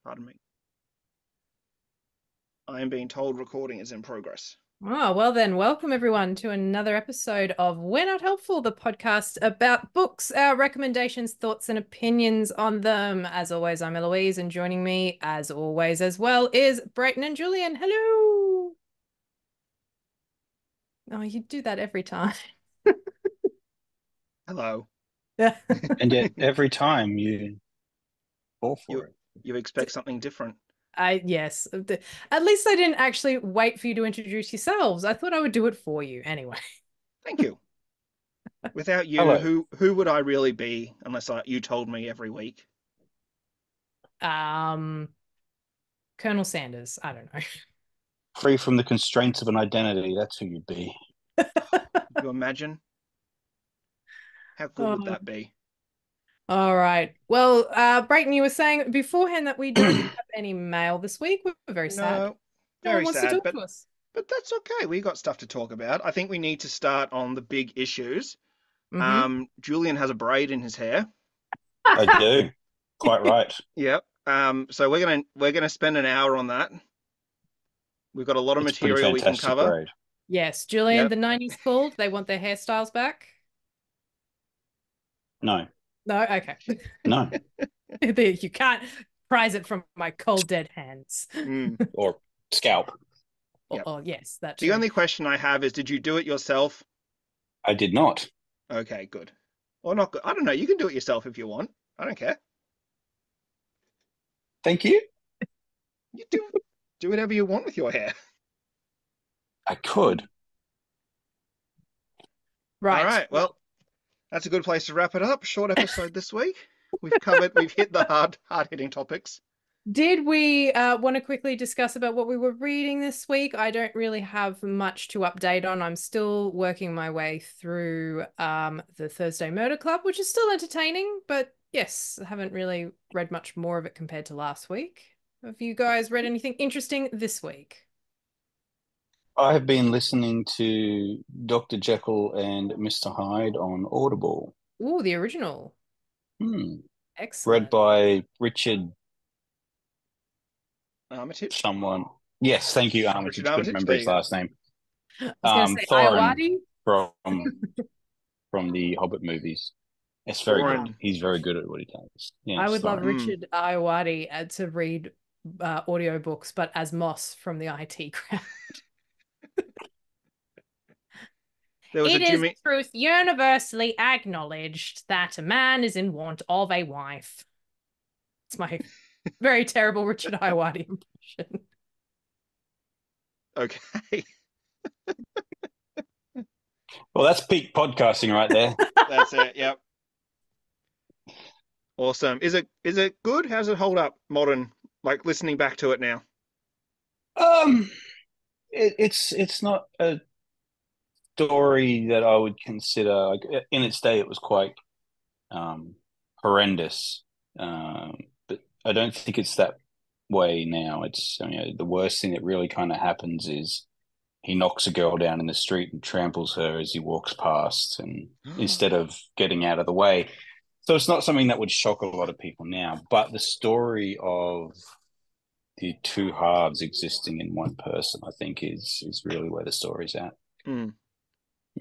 Pardon me. I am being told recording is in progress. Oh, well then, welcome everyone to another episode of We're Not Helpful, the podcast about books, our recommendations, thoughts, and opinions on them. As always, I'm Eloise, and joining me, as always, as well, is Brayton and Julian. Hello. Oh, you do that every time. Hello. And yet every time you fall You for it. you expect something different. Yes. At least I didn't actually wait for you to introduce yourselves. I thought I would do it for you anyway. Thank you. Without you, Hello. who would I really be unless you told me every week? Um, Colonel Sanders. I don't know. Free from the constraints of an identity, that's who you'd be. Could you imagine? How cool would Oh, that be? all right. Well, Brayton, you were saying beforehand that we don't have any mail this week. We're very sad. No, No one very wants to sad, talk but to us. but that's okay. We got stuff to talk about. I think we need to start on the big issues. Mm-hmm. Julian has a braid in his hair. I do. Quite right. Yep. So we're gonna spend an hour on that. We've got a lot of It's pretty material we can fantastic cover. grade. Yes, Julian, Yep. the 90s called. They want their hairstyles back. No, No, okay. no. You can't prize it from my cold, dead hands. Mm, Or scalp. yep. Oh, yes, that The too. only question I have is, did you do it yourself? I did not. Okay, good. Or not good. I don't know. You can do it yourself if you want. I don't care. Thank you. You do whatever you want with your hair. I could. All Right. right. Well, that's a good place to wrap it up. Short episode this week. We've hit the hard hitting topics. Did we want to quickly discuss about what we were reading this week? I don't really have much to update on. I'm still working my way through the Thursday Murder Club, which is still entertaining, but yes, I haven't really read much more of it compared to last week. Have you guys read anything interesting this week? I have been listening to Dr. Jekyll and Mr. Hyde on Audible. Oh, the original. Hmm. Read Excellent. by Richard Armitage. someone. Yes, thank you, Richard Armitage. Couldn't Armitage. remember There his you go. last name. I was going to say Thorin Iowati. from from the Hobbit movies. It's very good. Thorin. He's very good at what he does. Yeah, I it's would love Thorin. Richard Iowati to read audiobooks, but as Moss from the IT crowd. There was a It is Jimmy. truth universally acknowledged that a man is in want of a wife. It's my very terrible Richard Iowati impression. Okay, Well, that's peak podcasting right there. that's it. Yep. Awesome. Is it good? How's it hold up? Modern, like listening back to it now. Um, it's not a story that I would consider like in its day. It was quite um horrendous. But I don't think it's that way now. It's the worst thing that really kind of happens is he knocks a girl down in the street and tramples her as he walks past, and instead of getting out of the way. So it's not something that would shock a lot of people now. But the story of the two halves existing in one person, I think, is really where the story's at. Mm.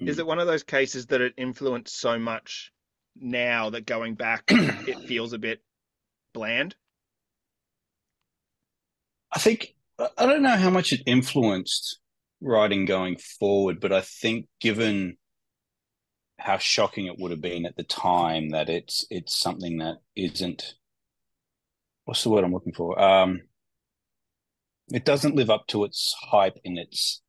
Is Mm. it one of those cases that it influenced so much now that going back it feels a bit bland? I think I don't know how much it influenced writing going forward, but I think given how shocking it would have been at the time, that it's something that isn't, what's the word I'm looking for? It doesn't live up to its hype in its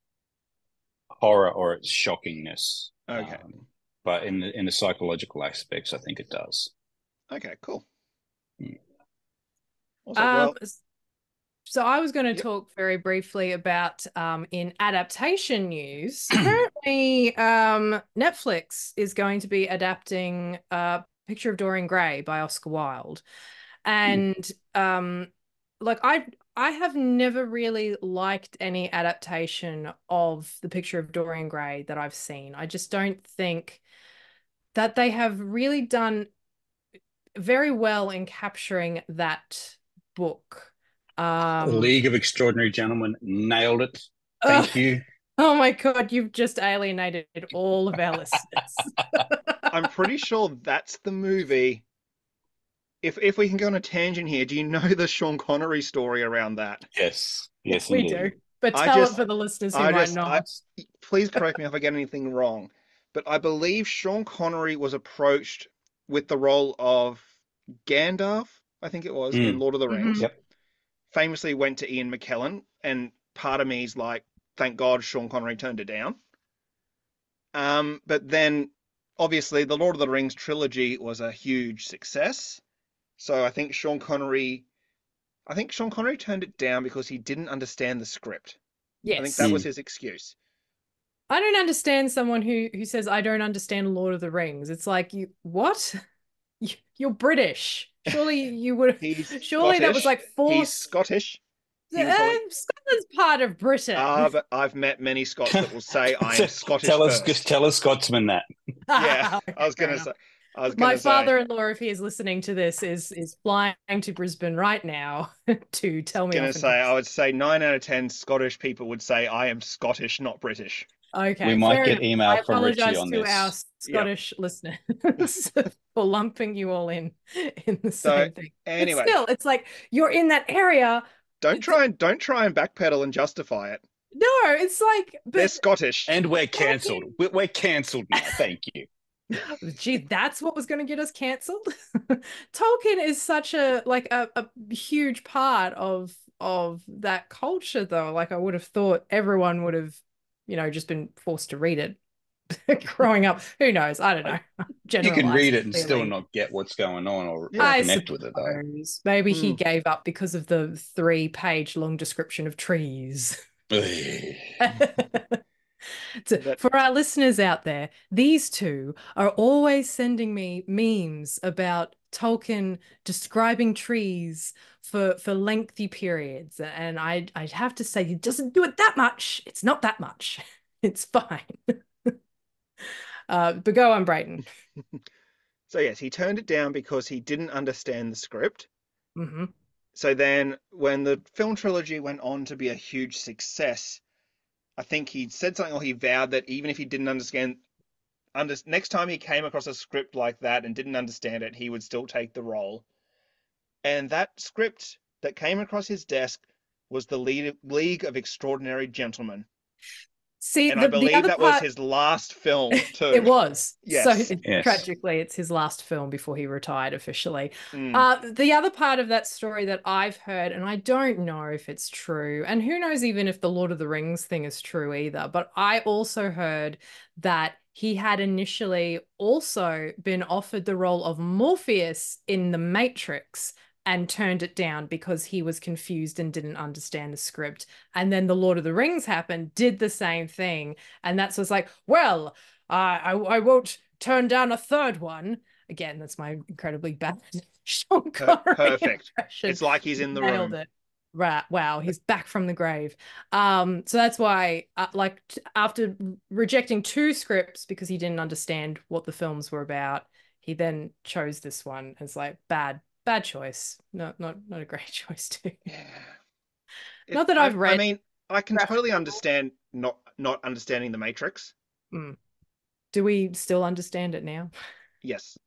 horror or its shockingness. Okay. But in the psychological aspects, I think it does. Okay, cool. Mm. Also, Um, well, so I was going to yep. talk very briefly about in adaptation news. Apparently, Netflix is going to be adapting Picture of Dorian Gray by Oscar Wilde. Mm. And like I have never really liked any adaptation of The Picture of Dorian Gray that I've seen. I just don't think that they have really done very well in capturing that book. League of Extraordinary Gentlemen, nailed it. uh, Thank you. oh my God, you've just alienated all of our listeners. I'm pretty sure that's the movie. If we can go on a tangent here, do you know the Sean Connery story around that? Yes, Yes, yes, we do. indeed. But I tell it just, for the listeners who I might just, I not. please correct me if I get anything wrong, but I believe Sean Connery was approached with the role of Gandalf, I think it was, in Mm. Lord of the Mhm. Rings. Yep. Famously went to Ian McKellen, and part of me is like, thank God Sean Connery turned it down. But then obviously the Lord of the Rings trilogy was a huge success. So I think Sean Connery turned it down because he didn't understand the script. I think that Yes. was Mm. his excuse. I don't understand someone who says I don't understand Lord of the Rings. It's like, you what? You're British. Surely you would. He's Surely that was Scottish. like He's forced. Scottish. He was like, Scotland's part of Britain. but I've met many Scots that will say I am Scottish first. Tell a Scotsman that. Yeah, I Okay, was fair gonna enough. say. I was My gonna say. father-in-law, if he is listening to this, is flying to Brisbane right now to tell me Gonna off in say. I person. would say 9 out of 10 Scottish people would say I am Scottish, not British. We Okay, might fair get enough. I email from Richie apologize on to our this. Yep. Scottish listeners for lumping you all in the So same thing. But anyway, still, it's like you're in that area. don't try and backpedal and justify it. No, it's like, They're but Scottish. And we're cancelled. Tolkien, We're cancelled now. Thank you. gee, that's what was going to get us cancelled. Tolkien is such a like a huge part of that culture, though. Like I would have thought everyone would have, just been forced to read it growing up. Who knows? I don't know. You can read Generalizing, it and still clearly. not get what's going on or Yeah. I connect with it, though. suppose maybe he Mm. gave up because of the 3-page long description of trees. That For our listeners out there, these two are always sending me memes about Tolkien describing trees for lengthy periods. And I'd have to say, he doesn't do it that much. It's not that much. It's fine. But go on, Brayton. so yes, he turned it down because he didn't understand the script. Hmm. So then when the film trilogy went on to be a huge success, I think he said something or he vowed that even if he didn't next time he came across a script like that and didn't understand it, he would still take the role. And that script that came across his desk was the League of Extraordinary Gentlemen. See, And I the believe other that was part, his last film it too. was. So Yes. Yes. tragically, it's his last film before he retired officially. Mm. The other part of that story that I've heard, and I don't know if it's true, and who knows even if the Lord of the Rings thing is true either, but I also heard that he had initially also been offered the role of Morpheus in The Matrix and turned it down because he was confused and didn't understand the script. And then The Lord of the Rings happened, did the same thing. And that's was like, well, I won't turn down a third one. Again, that's my incredibly bad Sean Connery Perfect. impression. It's like he's in the Nailed room. it. Right. Wow, he's back from the grave. So that's why, after rejecting 2 scripts because he didn't understand what the films were about, he then chose this one as like bad choice. Not a great choice too. Yeah. Not that I've I read mean, I can graphic totally novels. understand not understanding the Matrix. Mm. Do we still understand it now? Yes.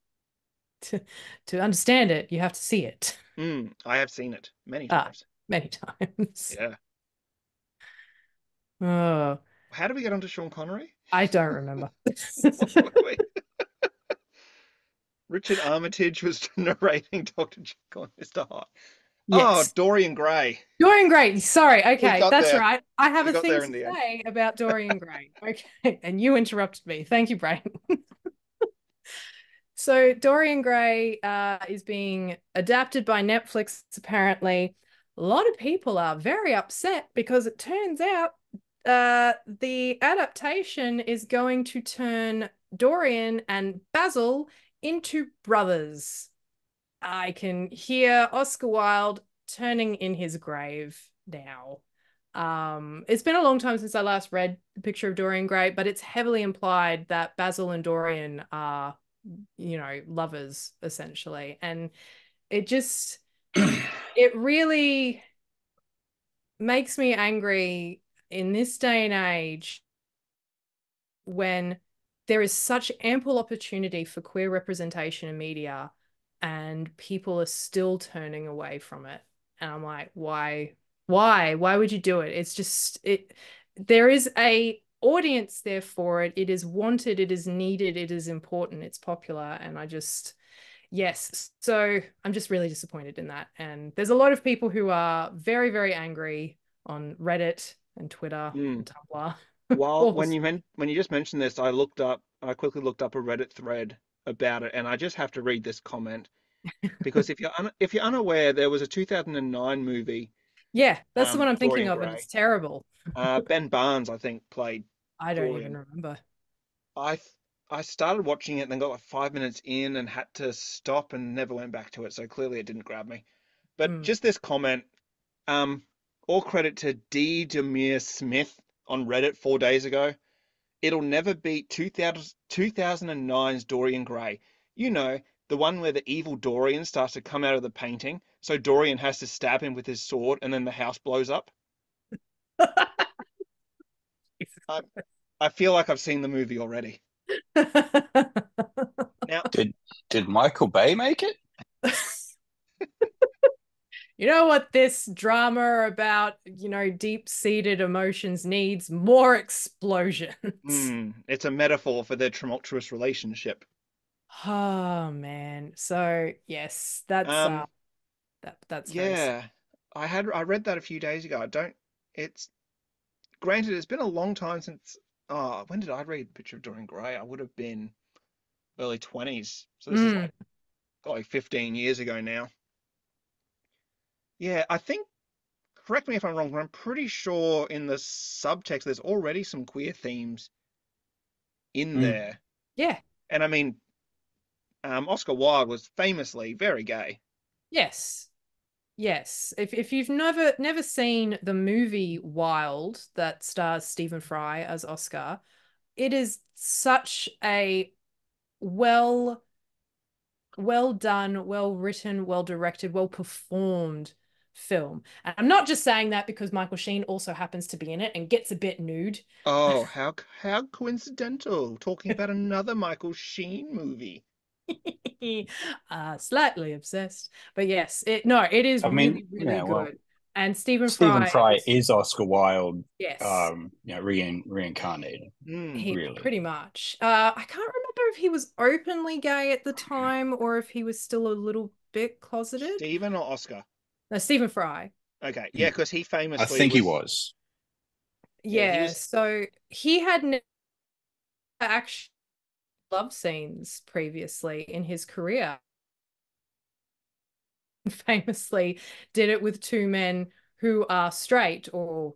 To understand it, you have to see it. I have seen it many Ah, times. many times. Yeah. Oh, How did we get onto Sean Connery? I don't remember. Richard Armitage was narrating Dr. Jekyll and Mr. Hyde. Oh, Yes. Dorian Gray. Dorian Gray. Sorry. We Okay, got that's there. right. I have We a got thing there to in the end. say about Dorian Gray. Okay, and you interrupted me. Thank you, Brian. So Dorian Gray is being adapted by Netflix, apparently. A lot of people are very upset because it turns out the adaptation is going to turn Dorian and Basil into brothers. I can hear Oscar Wilde turning in his grave now. It's been a long time since I last read The Picture of Dorian Gray, but it's heavily implied that Basil and Dorian are, lovers essentially. And it just, it really makes me angry in this day and age when there is such ample opportunity for queer representation in media and people are still turning away from it. And I'm like, why? Why would you do it? It's just it there is a audience there for it. It is wanted, it is needed, it is important, it's popular. And I just yes. So I'm just really disappointed in that. And there's a lot of people who are very, very angry on Reddit and Twitter Mm. and Tumblr. While All when you just mentioned this, I quickly looked up a Reddit thread about it, and I just have to read this comment because if you're unaware, there was a 2009 movie, yeah, that's the one I'm thinking Dorian of, and it's Gray. terrible. Ben Barnes, I think, played I don't even Dorian. remember. I th- I started watching it and then got like 5 minutes in and had to stop and never went back to it. So clearly it didn't grab me. But Mm. just this comment, um, all credit to D. Demir Smith on Reddit 4 days ago. It'll never beat 2009's Dorian Gray. You know, the one where the evil Dorian starts to come out of the painting, so Dorian has to stab him with his sword and then the house blows up. I I feel like I've seen the movie already. Now, Did Michael Bay make it? You know what this drama about, deep-seated emotions needs? More explosions. it's a metaphor for their tumultuous relationship. Oh man. So yes, that's Um, that's very sad. yeah, I read that a few days ago. I don't. It's granted, it's been a long time since. Oh, when did I read Picture of Dorian Gray? I would have been early 20s. So this is Mm, like 15 years ago now. Yeah, I think, correct me if I'm wrong, but I'm pretty sure in the subtext there's already some queer themes in Mm. there. yeah. And I mean, Oscar Wilde was famously very gay. Yes. Yes. If you've never seen the movie Wild that stars Stephen Fry as Oscar, it is such a well well done, well written, well directed, well performed film. And I'm not just saying that because Michael Sheen also happens to be in it and gets a bit nude. Oh, how coincidental. Talking about another Michael Sheen movie. Slightly obsessed. But yes, it is I mean, really, really yeah, well, good. And Stephen Stephen Fry Fry is, is Oscar Wilde, yes, reincarnated, Hmm. he really. pretty much. I can't remember if he was openly gay at the time or if he was still a little bit closeted. Stephen or Oscar? No, Stephen Fry. Okay, yeah, because he I famously think he was. was. Yeah, he Yeah, was. so he had never actually love scenes previously in his career. Famously did it with two men who are straight or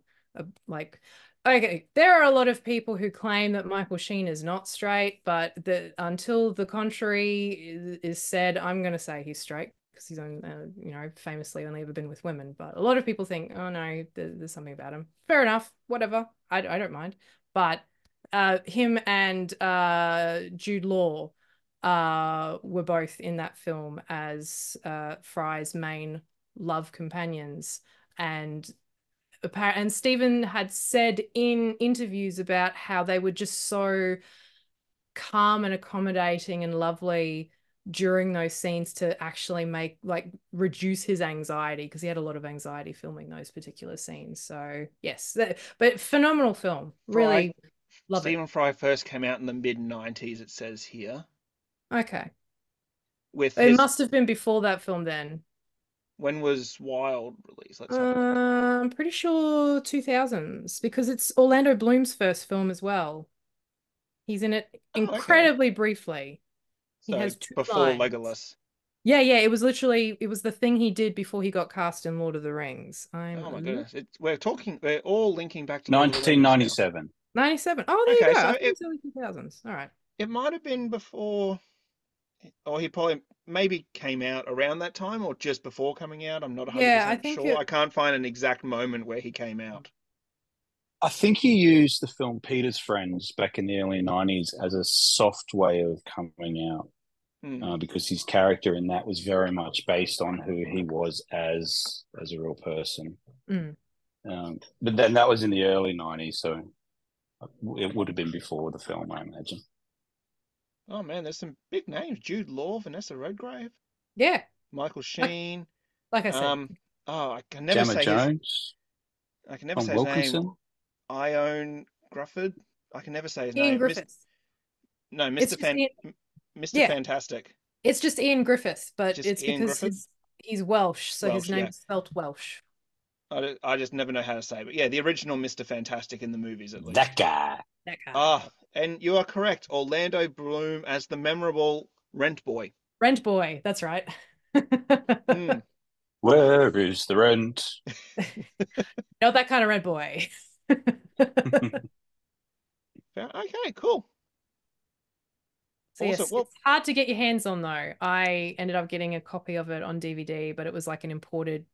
like okay, there are a lot of people who claim that Michael Sheen is not straight, but until the contrary is said, I'm going to say he's straight because he's on, famously only ever been with women. But a lot of people think, oh no, there's something about him. Fair enough, whatever. I don't mind. But him and Jude Law were both in that film as Fry's main love companions. And Stephen had said in interviews about how they were just so calm and accommodating and lovely during those scenes to actually make like reduce his anxiety because he had a lot of anxiety filming those particular scenes. So yes, but phenomenal film. Fry. Really love it. Stephen Fry first came out in the mid 90s, it says here. Okay. With It his. must have been before that film then. When was Wild released? Let's have a look. I'm pretty sure 2000s because it's Orlando Bloom's first film as well. He's in it Oh, okay. incredibly briefly. He So has two before lines. Legolas. Yeah, it was the thing he did before he got cast in Lord of the Rings. I'm Oh a my little goodness. We're all linking back to Lord of the Rings now. 1997. 97. Oh, there you Okay, go. I so thought it was early 2000s. All right. it might have been before, or he probably maybe came out around that time or just before coming out. I'm not Yeah, I 100% think sure. I it can't find an exact moment where he came out. I think he used the film Peter's Friends back in the early 90s as a soft way of coming out Hmm. because his character in that was very much based on who he was as a real person. mm. But then that was in the early 90s, so it would have been before the film, I imagine. Oh man, there's some big names: Jude Law, Vanessa Redgrave, Yeah, Michael like Sheen. like I said, Um, oh, I can never Gemma say his. Jones, I can never Tom say his name. Wilkinson. Ione Grufford. I can never say his Ian name. Griffiths. No, It's just Ian. Mr. Yeah, Fantastic. it's just Ian Griffiths, but Just it's Ian because Griffith. he's Welsh, so his Welsh, name yeah. is spelt Welsh. I just never know how to say it. But yeah, the original Mr. Fantastic in the movies, at least. That guy. That guy. Ah, and you are correct. Orlando Bloom as the memorable Rent Boy. Rent Boy, that's right. Mm. Where is the rent? Not that kind of Rent Boy. Okay, cool. So Awesome. yes, Well, it's hard to get your hands on though. I ended up getting a copy of it on DVD, but it was like an imported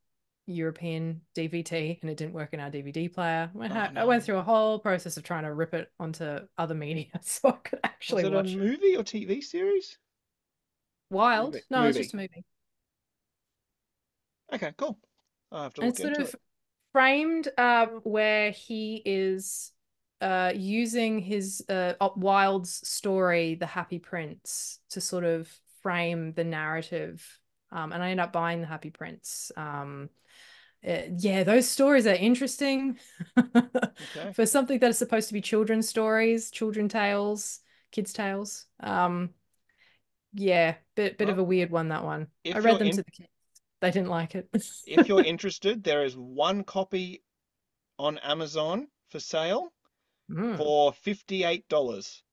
European DVD and it didn't work in our DVD player. oh I went no. through a whole process of trying to rip it onto other media so I could Was actually it a watch it. movie or TV series? Wild? Movie. No, it's just Movie. a movie. Okay, cool. I'll have to And look it's sort into of it. framed where he is using his Wilde's story, The Happy Prince, to sort of frame the narrative. And I end up buying The Happy Prince. Yeah, those stories are interesting Okay. for something that is supposed to be children's stories, children tales, kids' tales. Yeah, bit of Well, a weird one, that one. I if read you're them in to the kids. They didn't like it. if you're interested, there is one copy on Amazon for sale Mm. for $58.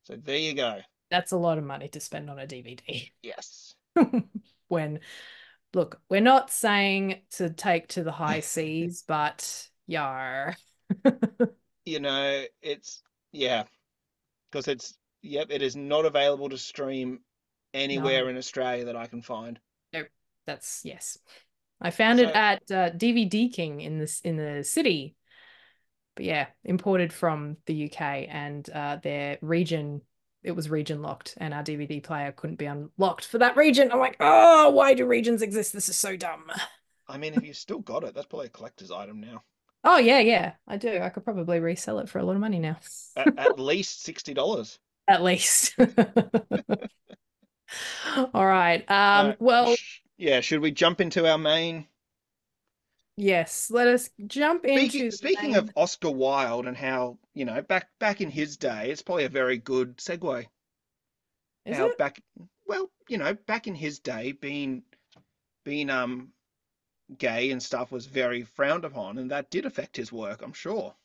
So there you go. That's a lot of money to spend on a DVD. Yes. When, look, we're not saying to take to the high seas, but yar. It's yeah, because yep, it is not available to stream No, anywhere in Australia that I can find. nope. That's yes. I found it So, at DVD King in the city, but yeah, imported from the UK and their region. It was region locked, and our DVD player couldn't be unlocked for that region. I'm like, oh, why do regions exist? This is so dumb. I mean, if you still got it, that's probably a collector's item now. Oh yeah, yeah, I do. I could probably resell it for a lot of money now. At least $60. At least. All right. Uh, Well, yeah, should we jump into our main? yes, let us jump Speaking into the speaking of main. Oscar Wilde and how, back in his day, it's probably a very good segue. Is How it? back, well, back in his day, being gay and stuff was very frowned upon, and that did affect his work, I'm sure.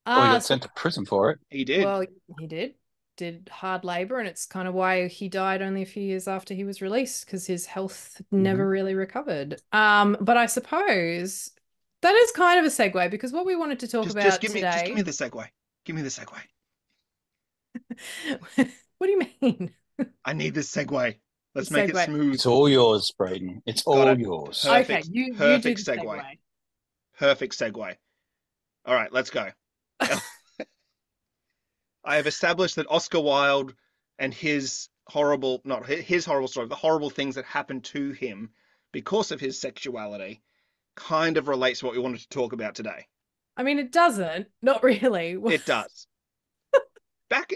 Oh, he got So sent to prison for it. He did. well, he did hard labor, and it's kind of why he died only a few years after he was released because his health Mm-hmm. never really recovered. But I suppose that is kind of a segue because what we wanted to talk Just about give me today. the segue. Give me the segue. What do you mean? I need this segue. The Let's make it segue. smooth. It's all yours, Braden. It's Got all it. yours. Okay, Perfect. you do Perfect the segue. segue. Perfect segue. All right, let's go. I have established that Oscar Wilde and his horrible, not his horrible story, the horrible things that happened to him because of his sexuality kind of relates to what we wanted to talk about today. I mean, it doesn't. Not really. It does.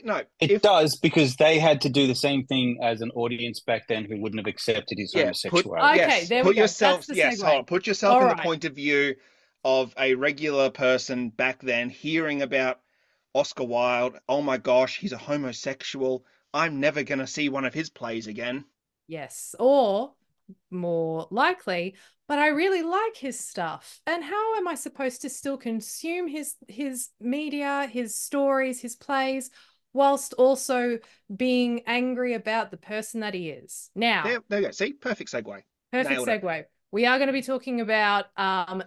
No, It if does because they had to do the same thing as an audience back then who wouldn't have accepted his yeah, homosexuality. Okay, there we go. That's the hold segue. on, put yourself All in the right. point of view of a regular person back then hearing about Oscar Wilde. Oh my gosh, he's a homosexual. I'm never going to see one of his plays again. Yes. Or more likely, but I really like his stuff. And how am I supposed to still consume his media, his stories, his plays, whilst also being angry about the person that he is? Now, There you go. See, perfect segue. perfect Nailed it. segue. We are going to be talking about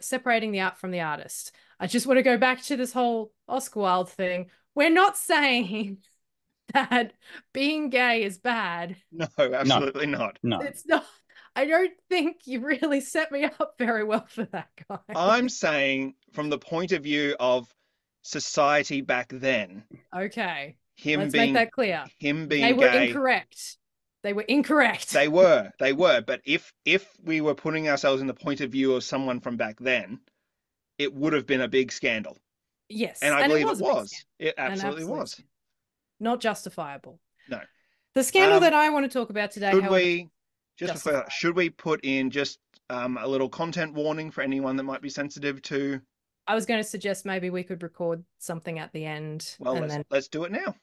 separating the art from the artist. I just want to go back to this whole Oscar Wilde thing. We're not saying that being gay is bad. No, No, absolutely not. no. It's not. I don't think you really set me up very well for that guy. I'm saying from the point of view of society back then, Okay, him let's make being that clear. him They being were gay. incorrect. They were incorrect. They were. But if we were putting ourselves in the point of view of someone from back then, it would have been a big scandal. And Yes, I and it believe it was a big was. scandal. It An absolutely absolute was. scandal. Not justifiable. No. The scandal that I want to talk about today, Should however, we just before justified. should we put in just a little content warning for anyone that might be sensitive to? I was going to suggest maybe we could record something at the end Well, and then let's do it now.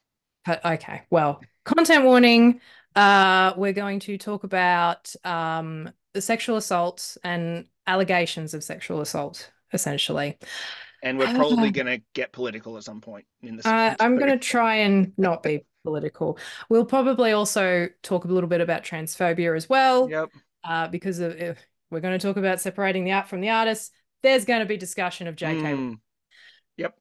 okay. Well, content warning. We're going to talk about the sexual assault and allegations of sexual assault, essentially. And we're probably going to get political at some point in this one I'm too. going to try and not be political. We'll probably also talk a little bit about transphobia as well, Yep. because if we're going to talk about separating the art from the artist, there's going to be discussion of JK. Yep.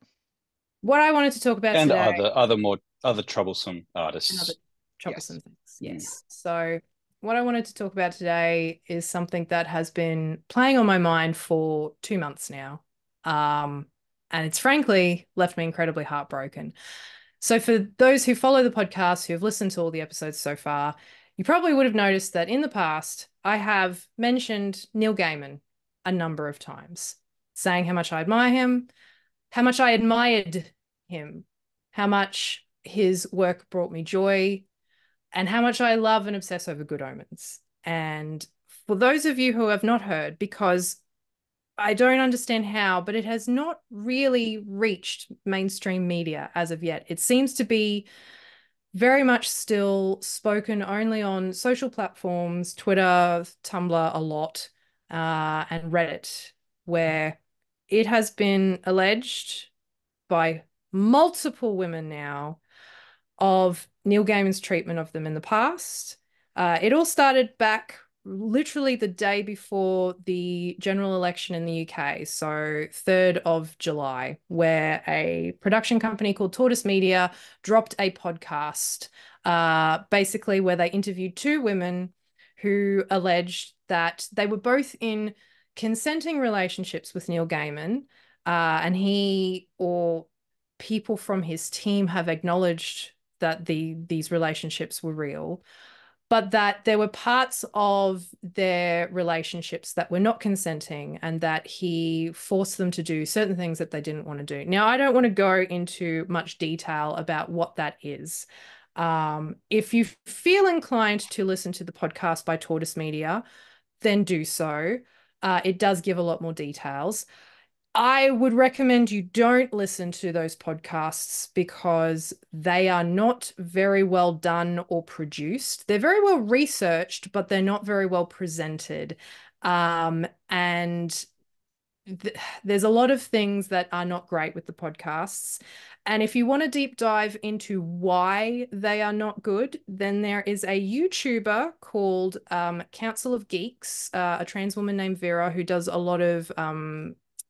What I wanted to talk about and today, other troublesome and artists. other troublesome things. Mm. Yes. So what I wanted to talk about today is something that has been playing on my mind for 2 months now. And it's frankly left me incredibly heartbroken. So for those who follow the podcast, who have listened to all the episodes so far, you probably would have noticed that in the past, I have mentioned Neil Gaiman a number of times, saying how much I admire him, how much I admired him, how much his work brought me joy, and how much I love and obsess over Good Omens. And for those of you who have not heard, because I don't understand how, but it has not really reached mainstream media as of yet. It seems to be very much still spoken only on social platforms, Twitter, Tumblr a lot, and Reddit, where it has been alleged by multiple women now of Neil Gaiman's treatment of them in the past. It all started back literally the day before the general election in the UK, so 3rd of July, where a production company called Tortoise Media dropped a podcast, basically where they interviewed 2 women who alleged that they were both in consenting relationships with Neil Gaiman, and he or people from his team have acknowledged that these relationships were real, but that there were parts of their relationships that were not consenting and that he forced them to do certain things that they didn't want to do. Now, I don't want to go into much detail about what that is. If you feel inclined to listen to the podcast by Tortoise Media, then do so. It does give a lot more details. I would recommend you don't listen to those podcasts because they are not very well done or produced. They're very well researched, but they're not very well presented. And there's a lot of things that are not great with the podcasts. And if you want to deep dive into why they are not good, then there is a YouTuber called Council of Geeks, a trans woman named Vera, who does a lot of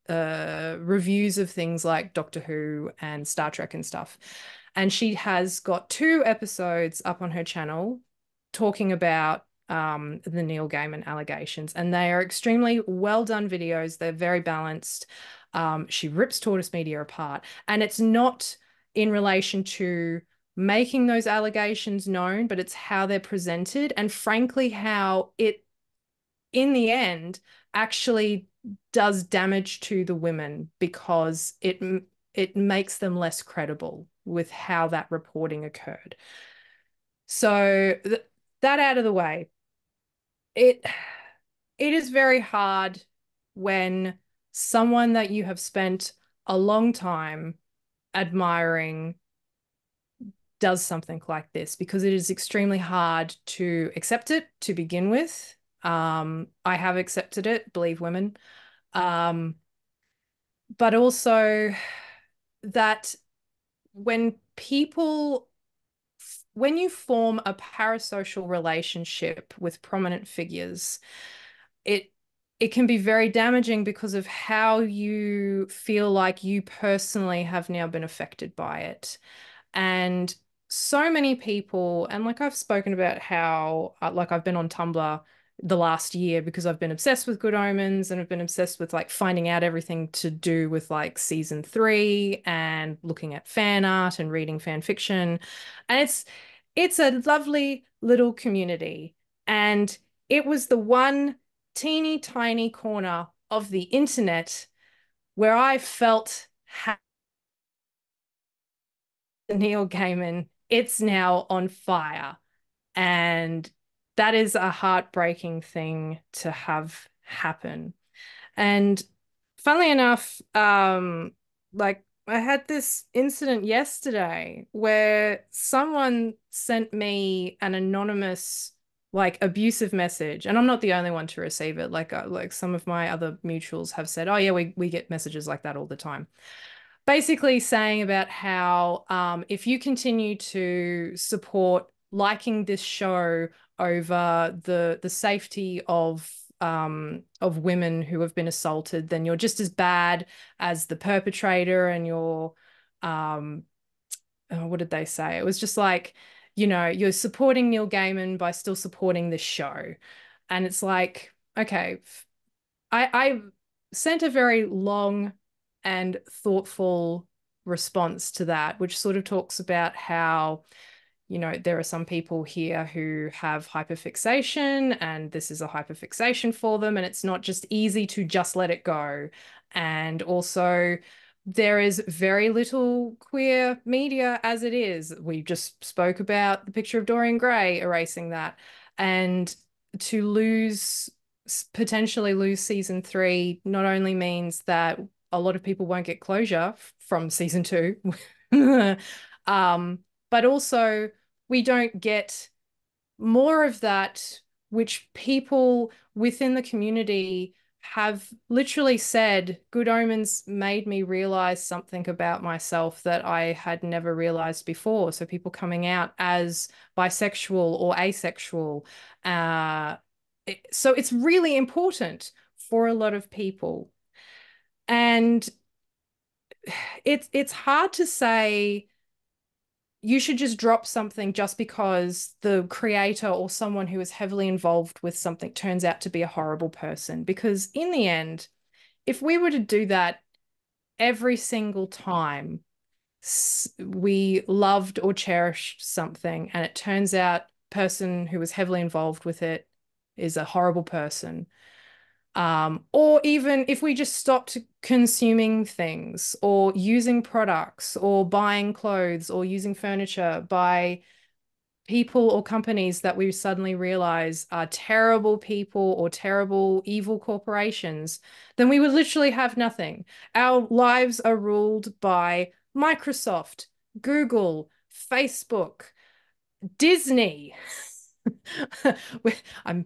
reviews of things like Doctor Who and Star Trek and stuff. And she has got 2 episodes up on her channel talking about the Neil Gaiman allegations, and they are extremely well done videos. They're very balanced. She rips Tortoise Media apart, and it's not in relation to making those allegations known, but it's how they're presented, and frankly, how it, in the end, actually does damage to the women because it makes them less credible with how that reporting occurred. So that out of the way, it is very hard when someone that you have spent a long time admiring does something like this, because it is extremely hard to accept it to begin with. I have accepted it, believe women. But also that when you form a parasocial relationship with prominent figures, it can be very damaging because of how you feel like you personally have now been affected by it. And so many people, and like I've spoken about how like I've been on Tumblr the last year because I've been obsessed with Good Omens, and I've been obsessed with like finding out everything to do with like season 3 and looking at fan art and reading fan fiction. And it's a lovely little community. And it was the one teeny tiny corner of the internet where I felt Neil Gaiman, it's now on fire. And that is a heartbreaking thing to have happen. And funnily enough, like I had this incident yesterday where someone sent me an anonymous, like, abusive message, and I'm not the only one to receive it. Like some of my other mutuals have said, oh yeah, we get messages like that all the time. Basically saying about how if you continue to support liking this show over the safety of women who have been assaulted, then you're just as bad as the perpetrator, and you're what did they say? It was just like, you're supporting Neil Gaiman by still supporting this show. And it's like, okay, I sent a very long and thoughtful response to that, which sort of talks about how, there are some people here who have hyperfixation, and this is a hyperfixation for them, and it's not just easy to just let it go. And also, there is very little queer media as it is. We just spoke about the picture of Dorian Gray erasing that. And to potentially lose season 3 not only means that a lot of people won't get closure from season 2, but also we don't get more of that, which people within the community have literally said, Good Omens made me realize something about myself that I had never realized before. So people coming out as bisexual or asexual. So it's really important for a lot of people. And it's hard to say you should just drop something just because the creator or someone who is heavily involved with something turns out to be a horrible person. Because in the end, if we were to do that every single time we loved or cherished something, and it turns out person who was heavily involved with it is a horrible person, or even if we just stopped consuming things or using products or buying clothes or using furniture by people or companies that we suddenly realize are terrible people or terrible evil corporations, then we would literally have nothing. Our lives are ruled by Microsoft, Google, Facebook, Disney. I'm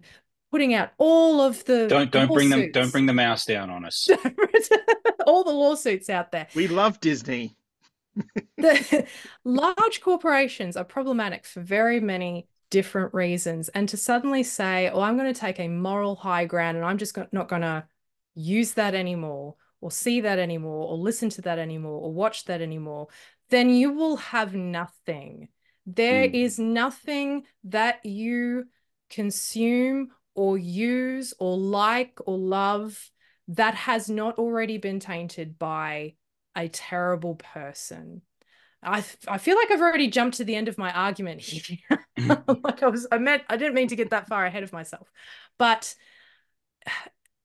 putting out all of the Don't lawsuits. bring the mouse down on us. All the lawsuits out there. We love Disney. The large corporations are problematic for very many different reasons. And to suddenly say, oh, I'm going to take a moral high ground and I'm just not going to use that anymore, or see that anymore, or listen to that anymore, or watch that anymore, then you will have nothing. There is nothing that you consume or use or like or love that has not already been tainted by a terrible person. I feel like I've already jumped to the end of my argument here. Like I didn't mean to get that far ahead of myself. But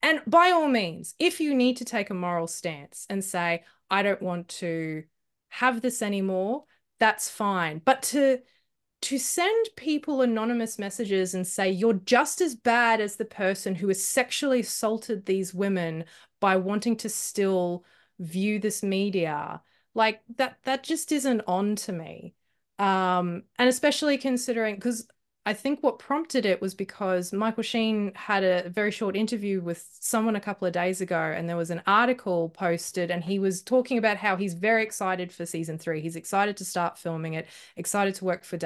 and by all means, if you need to take a moral stance and say, I don't want to have this anymore, that's fine. But to send people anonymous messages and say you're just as bad as the person who has sexually assaulted these women by wanting to still view this media, like that just isn't on to me. And especially considering, because I think what prompted it was because Michael Sheen had a very short interview with someone a couple of days ago, and there was an article posted, and he was talking about how he's very excited for season 3. He's excited to start filming it, excited to work for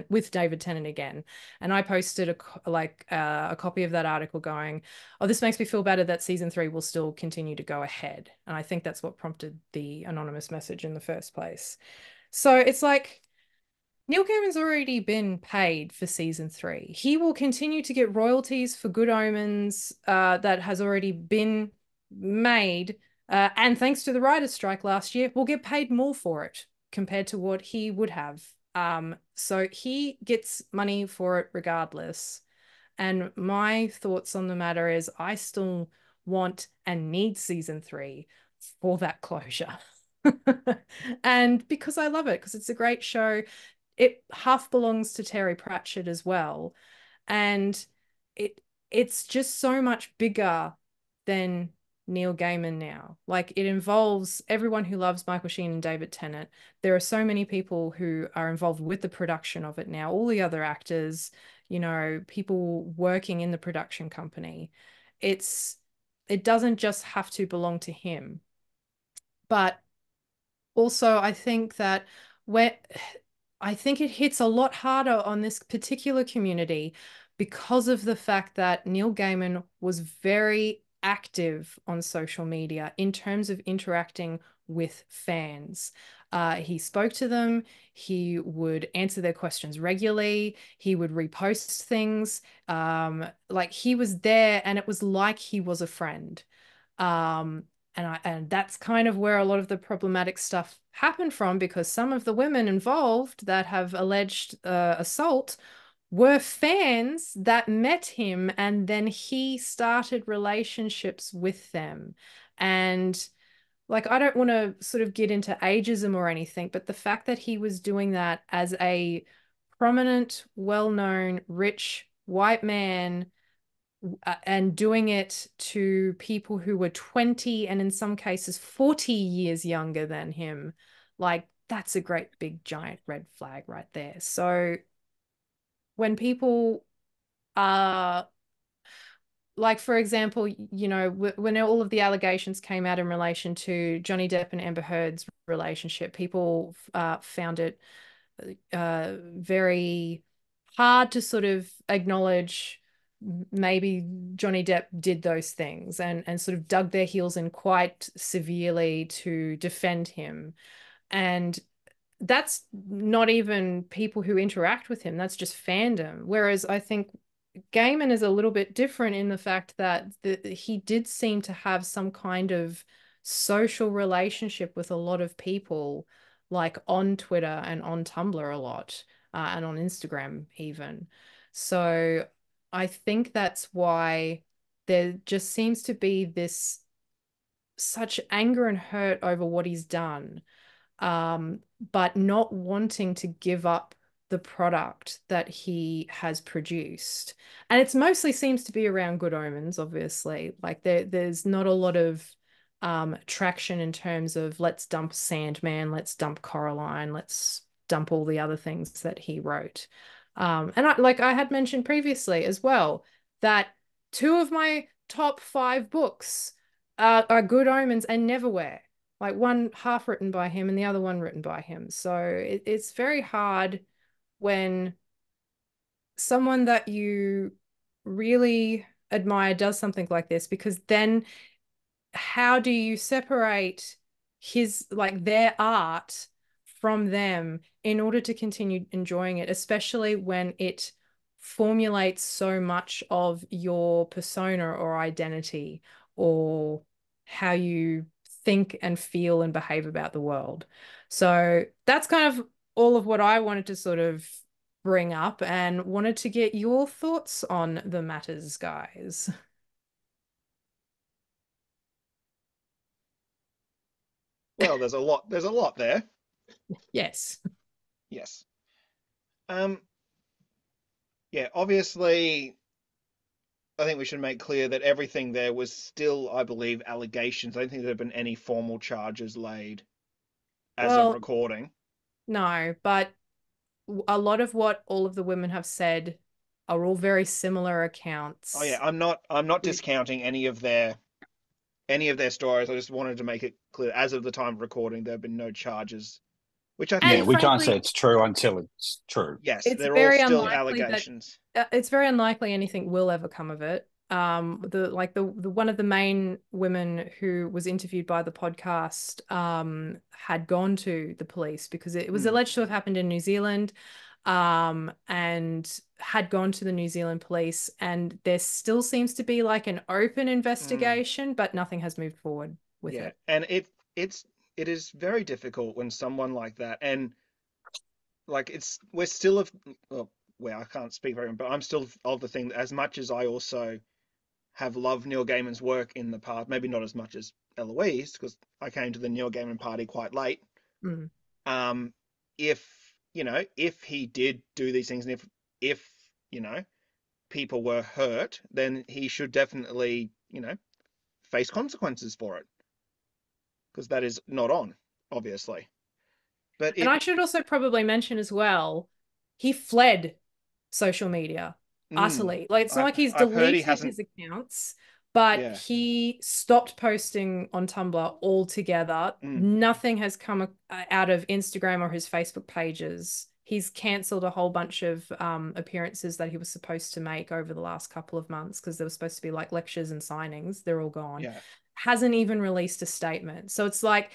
with David Tennant again. And I posted a copy of that article going, oh, this makes me feel better that season 3 will still continue to go ahead. And I think that's what prompted the anonymous message in the first place. So it's like, Neil Gaiman's already been paid for season 3. He will continue to get royalties for Good Omens that has already been made. And thanks to the writer's strike last year, we'll get paid more for it compared to what he would have So he gets money for it regardless. And my thoughts on the matter is I still want and need season 3 for that closure. And because I love it, because it's a great show, it half belongs to Terry Pratchett as well. And it it's just so much bigger than Neil Gaiman now. Like it involves everyone who loves Michael Sheen and David Tennant. There are so many people who are involved with the production of it now, all the other actors, people working in the production company. It doesn't just have to belong to him. But also I think that where I think it hits a lot harder on this particular community because of the fact that Neil Gaiman was very active on social media in terms of interacting with fans. He spoke to them, he would answer their questions regularly, he would repost things. Like he was there and it was like he was a friend. Um, and that's kind of where a lot of the problematic stuff happened from, because some of the women involved that have alleged assault were fans that met him, and then he started relationships with them. And like, I don't want to sort of get into ageism or anything, but the fact that he was doing that as a prominent, well-known, rich white man, and doing it to people who were 20 and in some cases 40 years younger than him, like that's a great big giant red flag right there. So when people are like, for example, when all of the allegations came out in relation to Johnny Depp and Amber Heard's relationship, people found it very hard to sort of acknowledge maybe Johnny Depp did those things, and sort of dug their heels in quite severely to defend him. And that's not even people who interact with him, that's just fandom. Whereas I think Gaiman is a little bit different in the fact that he did seem to have some kind of social relationship with a lot of people, like on Twitter and on Tumblr a lot, and on Instagram even. So I think that's why there just seems to be this such anger and hurt over what he's done, but not wanting to give up the product that he has produced. And it's mostly seems to be around Good Omens, obviously. Like there's not a lot of traction in terms of let's dump Sandman, let's dump Coraline, let's dump all the other things that he wrote. And I had mentioned previously as well that two of my top 5 books are Good Omens and Neverwhere, like one half written by him and the other one written by him. So it's very hard when someone that you really admire does something like this, because then how do you separate their art from them in order to continue enjoying it, especially when it formulates so much of your persona or identity, or how you think and feel and behave about the world. So that's kind of all of what I wanted to sort of bring up, and wanted to get your thoughts on the matters, guys. Well, there's a lot. There's a lot there. Yes. Yes. Um. Yeah. Obviously, I think we should make clear that everything there was still, I believe, allegations. I don't think there have been any formal charges laid as of Well, recording. no, but a lot of what all of the women have said are all very similar Oh yeah, accounts. I'm not discounting any of their stories. I just wanted to make it clear, as of the time of recording, there have been no charges, which I Yeah, And think, we can't say frankly, it's true until it's true. yes, it's they're all very still unlikely allegations. it's very unlikely anything will ever come of it. The one of the main women who was interviewed by the podcast had gone to the police because it was Hmm. alleged to have happened in New Zealand, and had gone to the New Zealand police, and there still seems to be like an open Hmm. investigation, but nothing has moved forward with Yeah, it. and it is very difficult when someone like that, and like we're still of well, I can't speak for him, but I'm still of the thing that as much as I also have loved Neil Gaiman's work in the past, maybe not as much as Eloise, because I came to the Neil Gaiman party quite late. Mm. Um, if if he did do these things, and if people were hurt, then he should definitely face consequences for it, because that is not on, obviously. But And it, I should also probably mention as well, he fled social media mm, utterly. Like it's not like he's I've heard he deleted hasn't. his accounts, but Yeah. he stopped posting on Tumblr altogether. Mm, Nothing has come out of Instagram or his Facebook pages. He's cancelled a whole bunch of appearances that he was supposed to make over the last couple of months because there was supposed to be like lectures and signings. They're all gone. yeah. Hasn't even released a statement. So it's like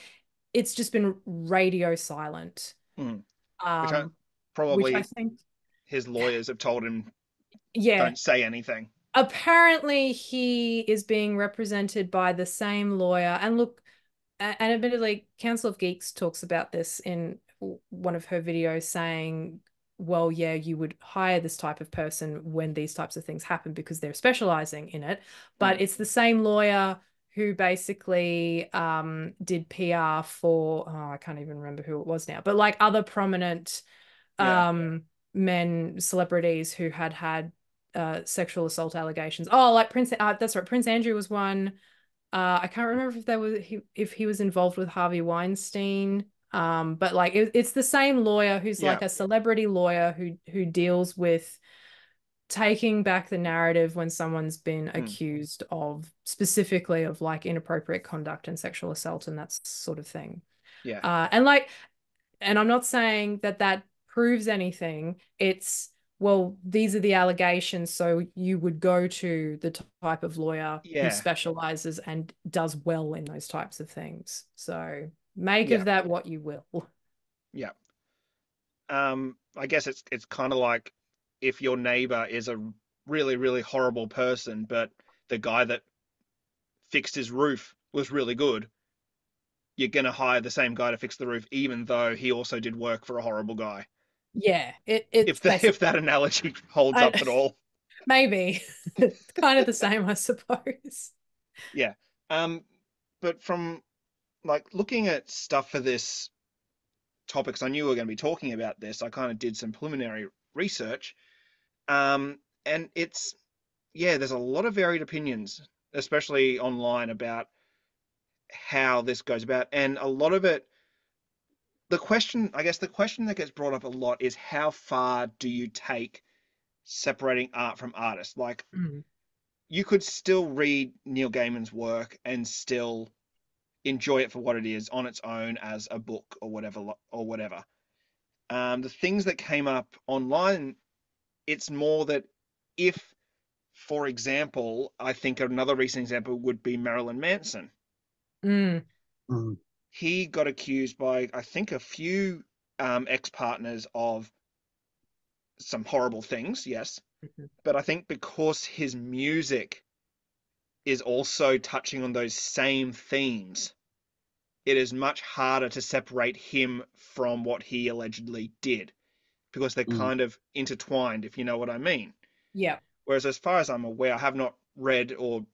it's just been radio silent. Mm. Which I Um, which I probably think, his lawyers have told him yeah, don't say anything. apparently he is being represented by the same lawyer. And look, and admittedly, Council of Geeks talks about this in one of her videos saying, well, yeah, you would hire this type of person when these types of things happen because they're specializing in it. But Mm. it's the same lawyer who basically did PR for, oh, I can't even remember who it was now, but like other prominent Yeah. men, celebrities who had sexual assault allegations. Oh, like Prince, that's right, Prince Andrew was one. I can't remember if if he was involved with Harvey Weinstein. But like it's the same lawyer who's Yeah. like a celebrity lawyer who deals with taking back the narrative when someone's been Mm. accused of specifically of like inappropriate conduct and sexual assault and that sort of thing. Yeah. And like, and I'm not saying that that proves anything. It's, well, these are the allegations, so you would go to the type of lawyer who Yeah. specializes and does well in those types of things. So make Yeah. of that what you will. Yeah. I guess it's kind of like if your neighbor is a really, really horrible person, but the guy that fixed his roof was really good, you're gonna hire the same guy to fix the roof, even though he also did work for a horrible guy. Yeah, it's If basically that analogy holds I, up at all. maybe it's kind of the same, I suppose. Yeah. Um, but from like looking at stuff for this topics, I knew we were going to be talking about this. I kind of did some preliminary research. And it's, yeah, there's a lot of varied opinions, especially online, about how this goes about. And a lot of it, I guess the question that gets brought up a lot is how far do you take separating art from artist? Like, Mm. you could still read Neil Gaiman's work and still enjoy it for what it is on its own as a book or whatever. The things that came up online, it's more that if, for example, I think another recent example would be Marilyn Manson. Mm. Mm. He got accused by, I think, a few ex-partners of some horrible things, yes. Mhm. But I think because his music is also touching on those same themes, it is much harder to separate him from what he allegedly did because they're Mm. kind of intertwined, if you know what I mean. Yeah. Whereas, as far as I'm aware, I have not read or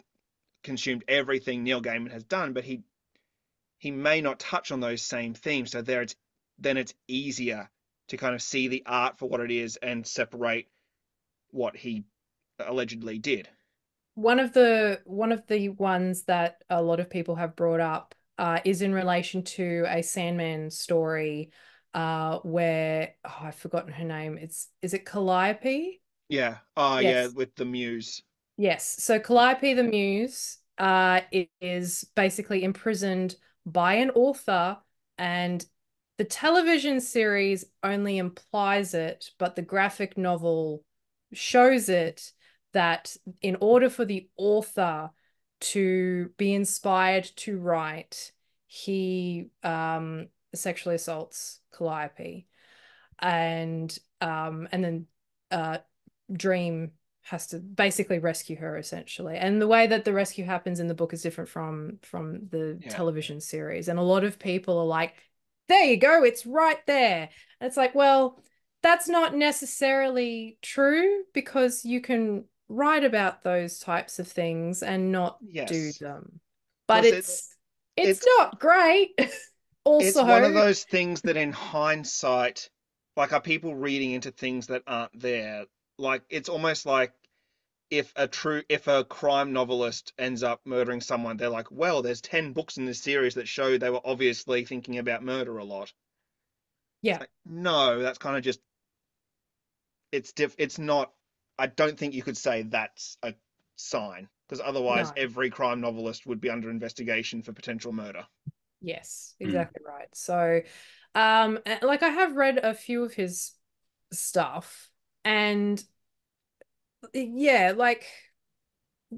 consumed everything Neil Gaiman has done, but he may not touch on those same themes. So then it's easier to kind of see the art for what it is and separate what he allegedly did. One of the ones that a lot of people have brought up is in relation to a Sandman story where, oh, I've forgotten her name. Is it Calliope? Yeah. Oh, yeah, Yes. with the muse. Yes. So Calliope the Muse is basically imprisoned by an author, and the television series only implies it, but the graphic novel shows it that in order for the author to be inspired to write, he sexually assaults Calliope, and then uh Dream has to basically rescue her essentially. And the way that the rescue happens in the book is different from the Yeah. television series. And a lot of people are like, there you go, it's right there. And it's like, well, that's not necessarily true because you can write about those types of things and not do Yes. them. But Plus, it's it's not great. it's one of Also, those things that in hindsight, like, are people reading into things that aren't there? Like, it's almost like if a crime novelist ends up murdering someone, they're like, well, there's 10 books in this series that show they were obviously thinking about murder a lot. It's yeah, like, no, that's kind of just it's not. I don't think you could say that's a sign, because otherwise no. every crime novelist would be under investigation for potential murder. Yes, Mm. exactly right. So, like I have read a few of his stuff, and yeah, like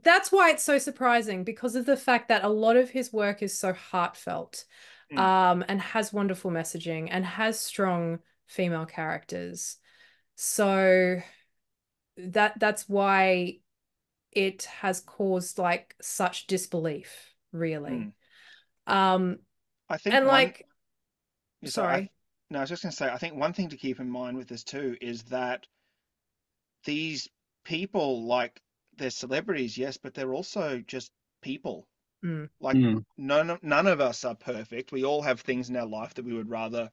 that's why it's so surprising because of the fact that a lot of his work is so heartfelt, Mm, and has wonderful messaging and has strong female characters. So that's why it has caused like such disbelief, really. mm. Um, I think and one. like, So I sorry. no, I was just going to say, I think one thing to keep in mind with this too is that these people, like, they're celebrities, yes, but they're also just people. Mm, Like, Mm. none of us are perfect. We all have things in our life that we would rather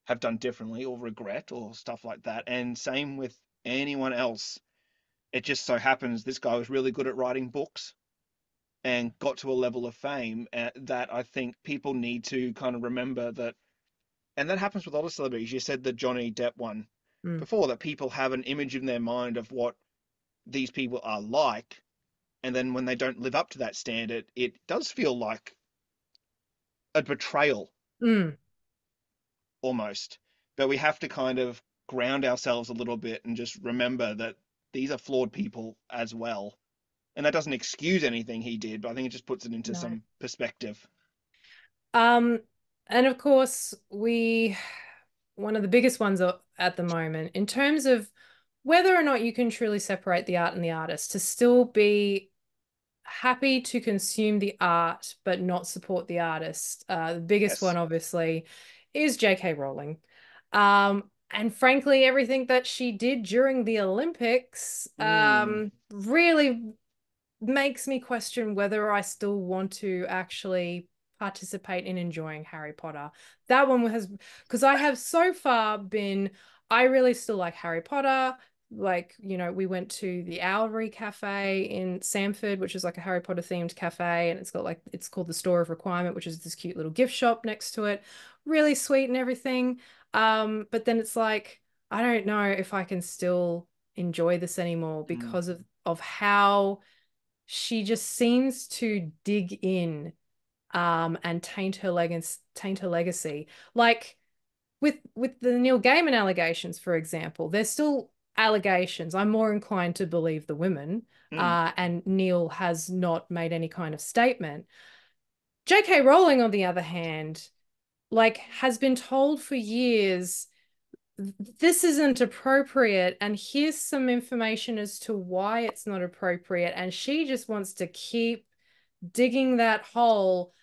have done differently or regret or stuff like that. And same with anyone else. It just so happens this guy was really good at writing books and got to a level of fame, that I think people need to kind of remember that. And that happens with a lot of celebrities. You said the Johnny Depp one mm, before, that people have an image in their mind of what these people are like, and then when they don't live up to that standard, it does feel like a betrayal mm. almost. But we have to kind of ground ourselves a little bit and just remember that these are flawed people as well. And that doesn't excuse anything he did, but I think it just puts it into No. some perspective. Um, and of course, one of the biggest ones at the moment, in terms of whether or not you can truly separate the art and the artist, to still be happy to consume the art but not support the artist. The biggest Yes. one, obviously, is J.K. Rowling. And frankly, everything that she did during the Olympics Mm, really makes me question whether I still want to actually participate in enjoying Harry Potter. That one has, because I have so far been, I really still like Harry Potter. Like, we went to the Owlery Cafe in Samford, which is like a Harry Potter themed cafe, and it's called the Store of Requirement, which is this cute little gift shop next to it. Really sweet and everything. But then it's like, I don't know if I can still enjoy this anymore mm, because of how she just seems to dig in, and taint her legacy. Like with the Neil Gaiman allegations, for example, there's still allegations. I'm more inclined to believe the women, mm, and Neil has not made any kind of statement. J.K. Rowling, on the other hand, like has been told for years this isn't appropriate, and here's some information as to why it's not appropriate, and she just wants to keep digging that hole,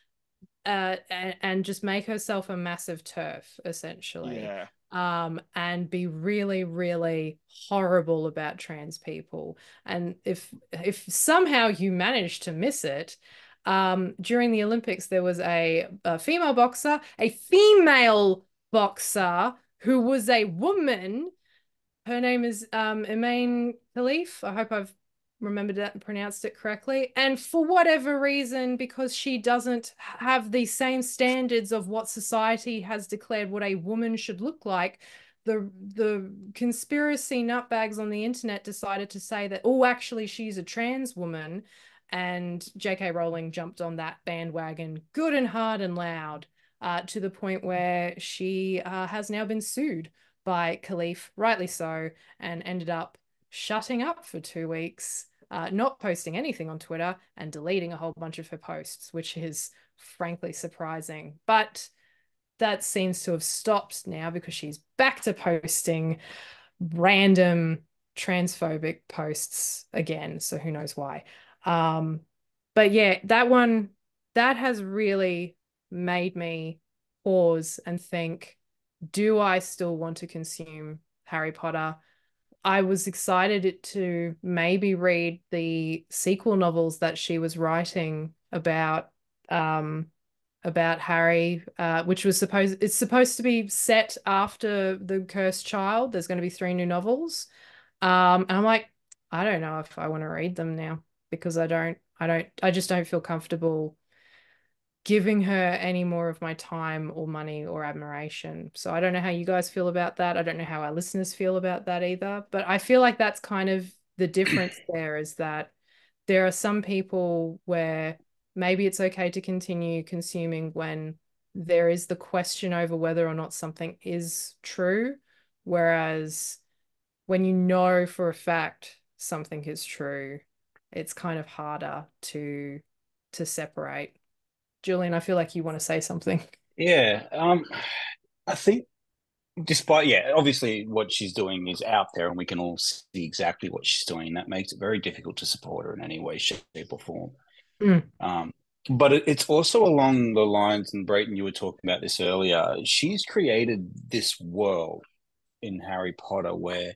and just make herself a massive turf, essentially, yeah. and be really, really horrible about trans people. And if somehow you manage to miss it, during the Olympics, there was a female boxer who was a woman. Her name is Emaine Khalif. I hope I've remembered that and pronounced it correctly. And for whatever reason, because she doesn't have the same standards of what society has declared what a woman should look like, the conspiracy nutbags on the internet decided to say that, oh, actually, she's a trans woman. And J.K. Rowling jumped on that bandwagon good and hard and loud, to the point where she has now been sued by Khalif, rightly so, and ended up shutting up for 2 weeks, not posting anything on Twitter and deleting a whole bunch of her posts, which is frankly surprising. But that seems to have stopped now because she's back to posting random transphobic posts again. So who knows why. Um, but yeah, that has really made me pause and think, do I still want to consume Harry Potter. I was excited to maybe read the sequel novels that she was writing um about Harry, which was supposed to be set after the Cursed Child. There's going to be 3 new novels. And I'm like, I don't know if I want to read them now because I just don't feel comfortable giving her any more of my time or money or admiration. So I don't know how you guys feel about that. I don't know how our listeners feel about that either. But I feel like that's kind of the difference there, is that there are some people where maybe it's okay to continue consuming when there is the question over whether or not something is true. Whereas when you know for a fact something is true, it's kind of harder to separate. Julian, I feel like you want to say something. Yeah, I think despite, yeah, obviously what she's doing is out there and we can all see exactly what she's doing. That makes it very difficult to support her in any way, shape, or form. Mm. Um, but it's also along the lines, and Brayton, you were talking about this earlier. She's created this world in Harry Potter where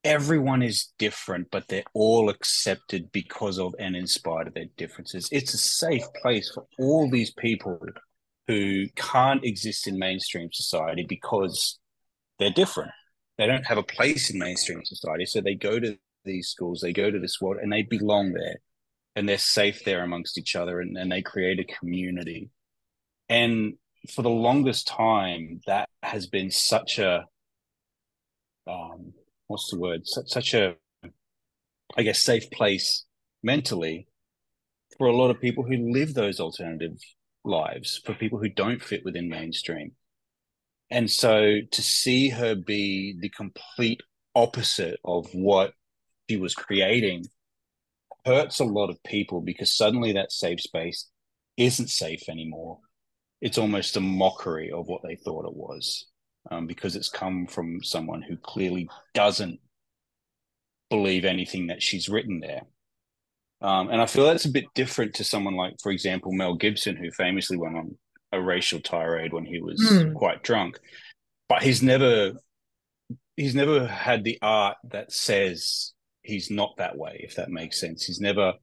everyone is different, but they're all accepted because of and in spite of their differences. It's a safe place for all these people who can't exist in mainstream society because they're different. They don't have a place in mainstream society. So they go to these schools, they go to this world, and they belong there. And they're safe there amongst each other, and they create a community. And for the longest time, that has been such a what's the word? Such a, I guess, safe place mentally for a lot of people who live those alternative lives, for people who don't fit within mainstream. And so to see her be the complete opposite of what she was creating hurts a lot of people because suddenly that safe space isn't safe anymore. It's almost a mockery of what they thought it was, because it's come from someone who clearly doesn't believe anything that she's written there. And I feel that's a bit different to someone like, for example, Mel Gibson, who famously went on a racial tirade when he was Mm. quite drunk. But he's never had the art that says he's not that way, if that makes sense. He's never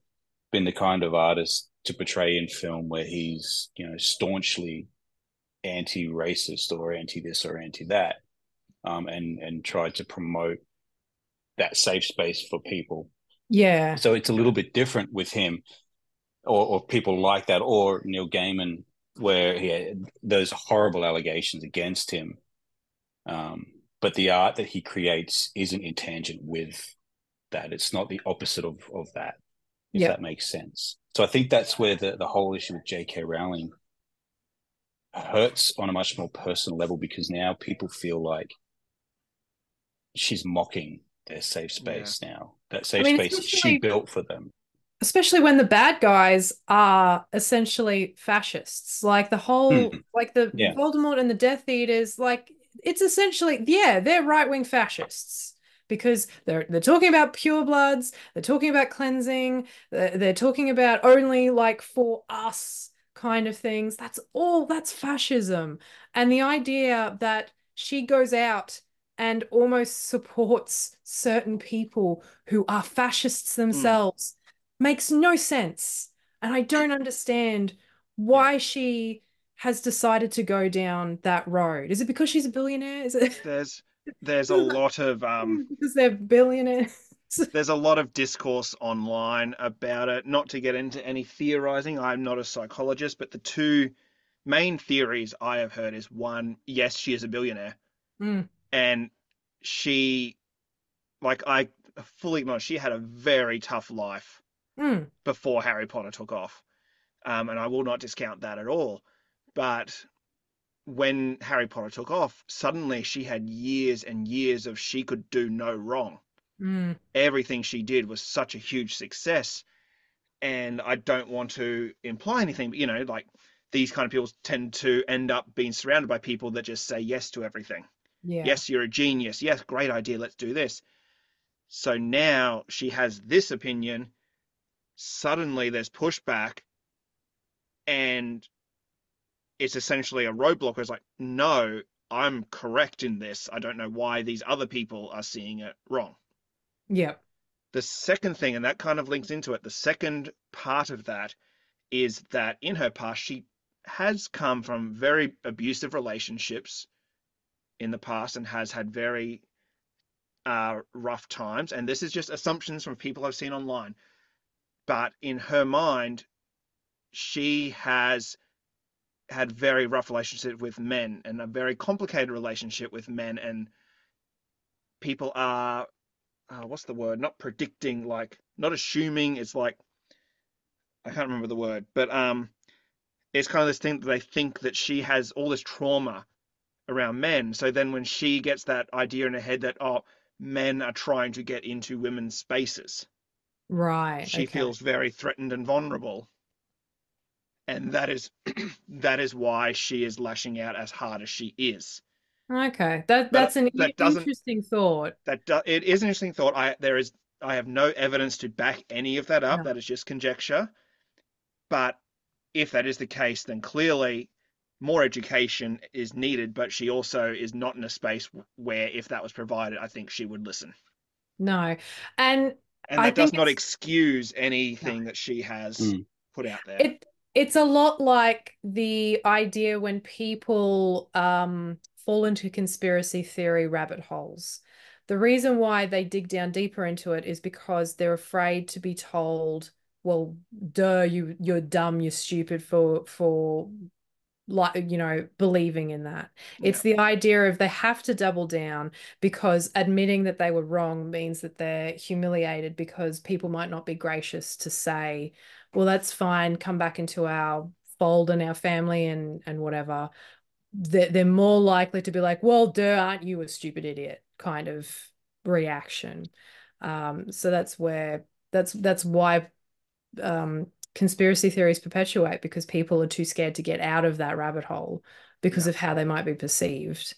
been the kind of artist to portray in film where he's, staunchly anti-racist or anti this or anti that, and tried to promote that safe space for people. Yeah. So it's a little bit different with him, or people like that, or Neil Gaiman, where he had those horrible allegations against him. But the art that he creates isn't in tangent with that. It's not the opposite of that, if Yep. that makes sense. So I think that's where the whole issue with J.K. Rowling hurts on a much more personal level, because now people feel like she's mocking their safe Yeah. space now, that I safe mean, space she built for them. especially when the bad guys are essentially fascists. Like like the Yeah. Voldemort and the Death Eaters, like it's essentially, yeah, they're right-wing fascists because they're talking about purebloods, they're talking about cleansing, they're talking about only like for us kind of things. That's fascism. And the idea that she goes out and almost supports certain people who are fascists Mm. themselves makes no sense. And I don't understand Yeah. why she has decided to go down that road. Is it because she's a billionaire? Is it There's a lot of because they're billionaires? there's a lot of discourse online about it. Not to get into any theorizing, I'm not a psychologist, but the two main theories I have heard is one, yes, she is a billionaire, Mm, and she, like I fully acknowledge, she had a very tough life mm, before Harry Potter took off, and I will not discount that at all. But when Harry Potter took off, suddenly she had years and years of she could do no wrong. mm, Everything she did was such a huge success. And I don't want to imply anything, but like these kind of people tend to end up being surrounded by people that just say yes to everything. yeah. Yes, you're a genius. Yes, great idea. Let's do this. So now she has this opinion. Suddenly there's pushback, and it's essentially a roadblock. It's like, no, I'm correct in this. I don't know why these other people are seeing it wrong. Yep. The second thing, and that kind of links into it, the second part of that is that in her past, she has come from very abusive relationships in the past and has had very rough times. And this is just assumptions from people I've seen online. But in her mind, she has had very rough relationship with men and a very complicated relationship with men. And people are, what's the word? Not predicting, like, not assuming. It's like, I can't remember the word, but it's kind of this thing that they think that she has all this trauma around men. So then when she gets that idea in her head that, oh, men are trying to get into women's spaces, Right. she Okay. feels very threatened and vulnerable. And that is that is why she is lashing out as hard as she is. Okay. That But that's an that doesn't interesting thought. it is an interesting thought. I have no evidence to back any of that up. No. That is just conjecture. But if that is the case, then clearly more education is needed, but she also is not in a space where, if that was provided, I think she would listen. No. And And I that does think not it's excuse no. anything that she has Mm. put out there. It's a lot like the idea when people fall into conspiracy theory rabbit holes. The reason why they dig down deeper into it is because they're afraid to be told, well, duh, you're dumb, you're stupid for like believing in that. It's Yeah, the idea of they have to double down because admitting that they were wrong means that they're humiliated because people might not be gracious to say, well, that's fine, come back into our fold and our family and whatever. They're more likely to be like, well, duh, aren't you a stupid idiot kind of reaction. So that's why conspiracy theories perpetuate, because people are too scared to get out of that rabbit hole because yeah. of how they might be perceived.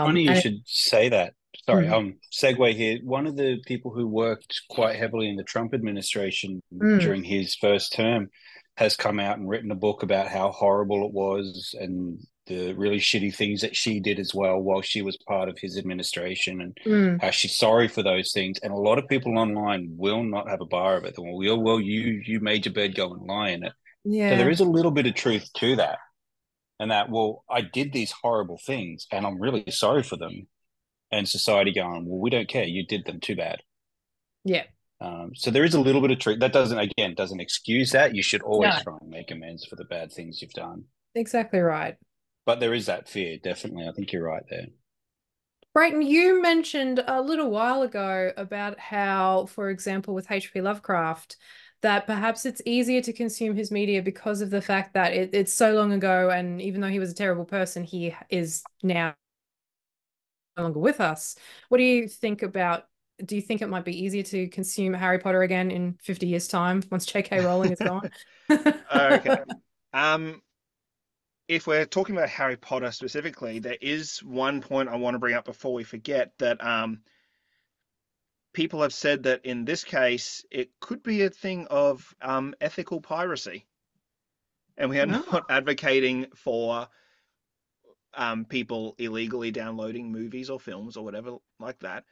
Funny you And should say that. Sorry, mm, segue here. One of the people who worked quite heavily in the Trump administration mm, during his first term has come out and written a book about how horrible it was and the really shitty things that she did as well while she was part of his administration, and mm, how she's sorry for those things. And a lot of people online will not have a bar of it. Well, you made your bed, go and lie in it. So there yeah, is a little bit of truth to that. And that, well, I did these horrible things and I'm really sorry for them. And society going, well, we don't care. You did them, too bad. yeah, So there is a little bit of truth. That doesn't excuse that. You should always no, try and make amends for the bad things you've done. exactly right. But there is that fear, definitely. I think you're right there. Brayton, you mentioned a little while ago about how, for example, with H.P. Lovecraft, that perhaps it's easier to consume his media because of the fact that it's so long ago, and even though he was a terrible person, he is now no longer with us. What do you think about? Do you think it might be easier to consume Harry Potter again in 50 years' time once J.K. Rowling is gone? Okay. Um, if we're talking about Harry Potter specifically, there is one point I want to bring up before we forget that people have said that in this case it could be a thing of ethical piracy, and we are not Oh. advocating for people illegally downloading movies or films or whatever like that.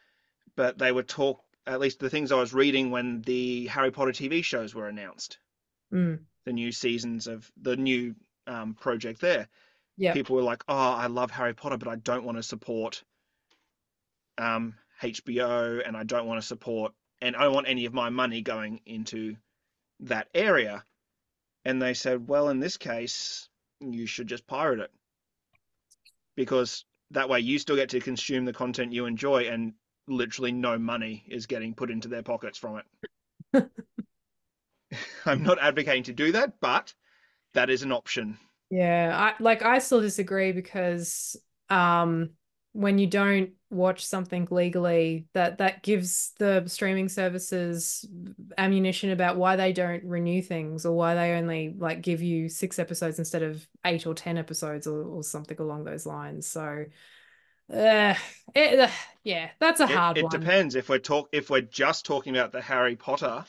But they would talk, at least the things I was reading when the Harry Potter TV shows were announced, Mm. the new seasons of the new project there. Yep. People were like, "Oh, I love Harry Potter, but I don't want to support HBO, and I don't want to support, and I don't want any of my money going into that area." And they said, "Well, in this case, you should just pirate it because that way you still get to consume the content you enjoy, and literally no money is getting put into their pockets from it." I'm not advocating to do that, but that is an option. Yeah, I still disagree because um when you don't watch something legally, that gives the streaming services ammunition about why they don't renew things or why they only like give you 6 episodes instead of 8 or 10 episodes or something along those lines. So uh, it, yeah, that's a It hard it one. depends. If we're just talking about the Harry Potter,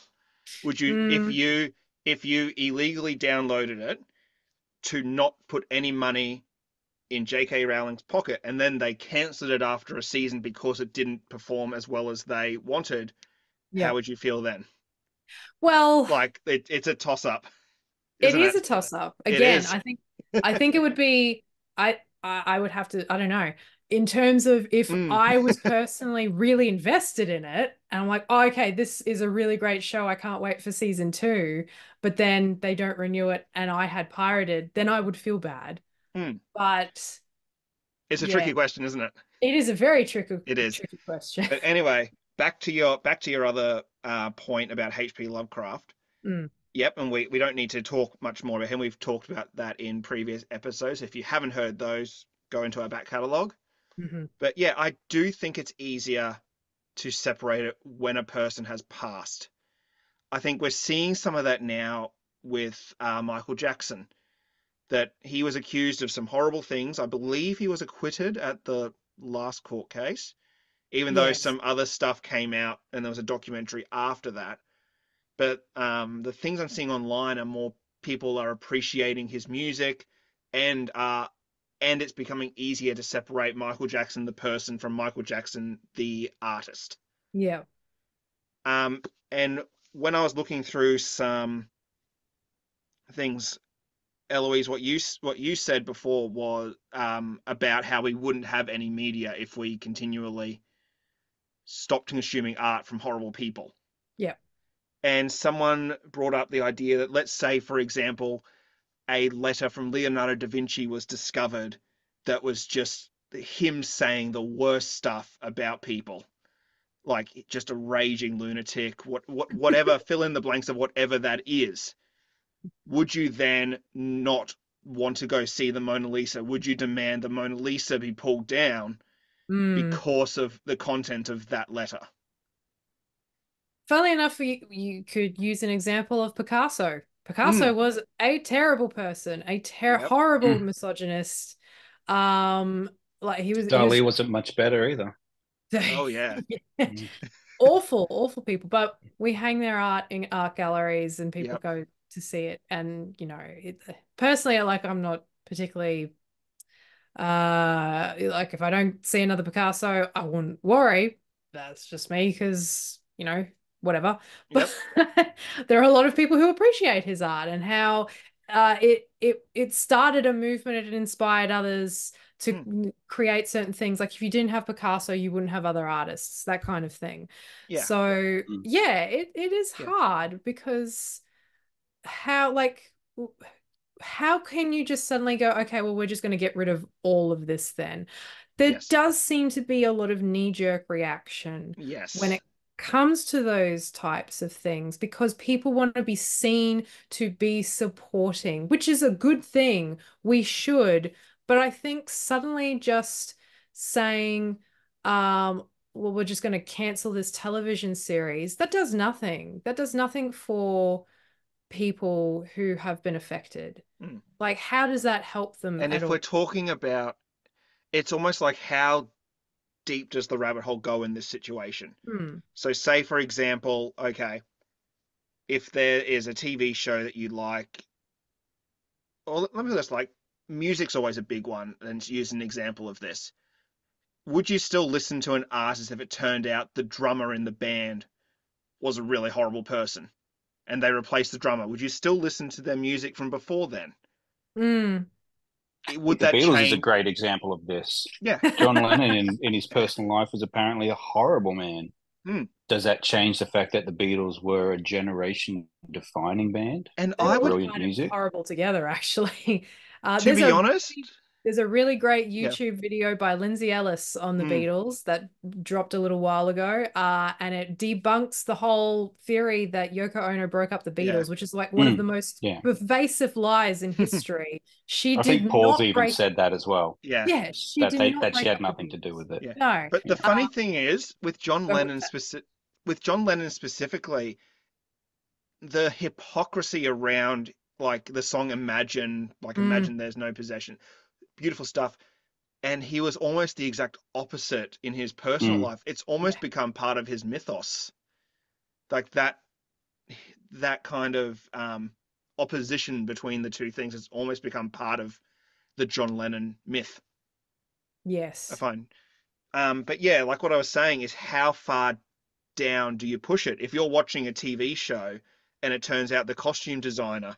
would you Mm, if you illegally downloaded it to not put any money in J.K. Rowling's pocket, and then they cancelled it after a season because it didn't perform as well as they wanted, how Yeah. would you feel then? Well, Like it's a toss up, it isn't is a it? toss up. It Again, is. I think it would be I would have to, I don't know, in terms of if Mm, I was personally really invested in it and I'm like, oh, okay, this is a really great show. I can't wait for season 2, but then they don't renew it and I had pirated, then I would feel bad. mm. But It's a yeah, tricky question, isn't it? it is a very tricky It is. tricky question. But anyway, back to your other point about H.P. Lovecraft. Mm, Yep, and we don't need to talk much more about him. We've talked about that in previous episodes. If you haven't heard those, go into our back catalogue. mhm. But yeah, I do think it's easier to separate it when a person has passed. I think we're seeing some of that now with Michael Jackson, that he was accused of some horrible things. I believe he was acquitted at the last court case, even though Yes. some other stuff came out and there was a documentary after that. But the things I'm seeing online are more people are appreciating his music, and and it's becoming easier to separate Michael Jackson the person from Michael Jackson the artist. Yeah. Um, and when I was looking through some things, Eloise, what you said before was about how we wouldn't have any media if we continually stopped consuming art from horrible people. Yeah. And someone brought up the idea that, let's say, for example, a letter from Leonardo da Vinci was discovered that was just him saying the worst stuff about people, like just a raging lunatic, whatever, fill in the blanks of whatever that is. Would you then not want to go see the Mona Lisa? Would you demand the Mona Lisa be pulled down Mm. because of the content of that letter? Funnily enough, you could use an example of Picasso. Picasso Mm. was a terrible person, a Yep. horrible Mm. misogynist. Um, like he Dali was wasn't much better either. Oh yeah. Mm. awful, awful people. But we hang their art in art galleries, and people Yep. go to see it. And personally, like I'm not particularly like if I don't see another Picasso, I wouldn't worry. That's just me because, whatever. But Yep. there are a lot of people who appreciate his art and how it started a movement, it inspired others to Mm. create certain things. Like if you didn't have Picasso, you wouldn't have other artists, that kind of thing. Yeah. So Mm. yeah, it is Yeah. hard because how like how can you just suddenly go, okay, well, we're just going to get rid of all of this then? There Yes. does seem to be a lot of knee-jerk reaction when Yes. it comes to those types of things because people want to be seen to be supporting, which is a good thing. We should. But I think suddenly just saying, well, we're just going to cancel this television series, that does nothing. That does nothing for people who have been affected. Mm. Like, how does that help them And at if we're all? talking about, it's almost like, how deep does the rabbit hole go in this situation? Hmm. So, say for example, okay, if there is a TV show that you like, or let me just, like, music's always a big one, and use an example of this. Would you still listen to an artist if it turned out the drummer in the band was a really horrible person and they replaced the drummer? Would you still listen to their music from before then? Hmm. I Would think the that Beatles is a change? great example of this. Yeah. John Lennon in his personal life was apparently a horrible man. Hmm. Does that change the fact that the Beatles were a generation defining band And They with I were would, brilliant kind of music? horrible together, actually. to be honest, There's a really great yeah. YouTube video by Lindsay Ellis on the Hmm. Beatles that dropped a little while ago, and it debunks the whole theory that Yoko Ono broke up the Yeah. Beatles, which is like one of Mm, the most yeah. pervasive lies in history. She I did think Paul's not even break. said that as well. Yeah. Yeah, she did not That she break had up the nothing to do Beatles. with it. Yeah. No. But the funny thing is, Go with that. With John Lennon specifically, the hypocrisy around, like, the song Imagine, like Mm, Imagine There's No Possession, beautiful stuff. And he was almost the exact opposite in his personal Mm. life. It's almost yeah. become part of his mythos. Like that kind of opposition between the two things has almost become part of the John Lennon myth. I Yes. find. But yeah, like what I was saying is how far down do you push it? If you're watching a TV show and it turns out the costume designer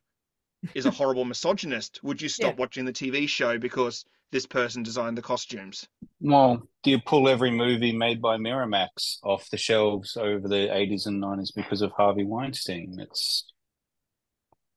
is a horrible misogynist, would you Yeah. stop watching the TV show because this person designed the costumes? Well, do you pull every movie made by Miramax off the shelves over the 80s and 90s because of Harvey Weinstein? It's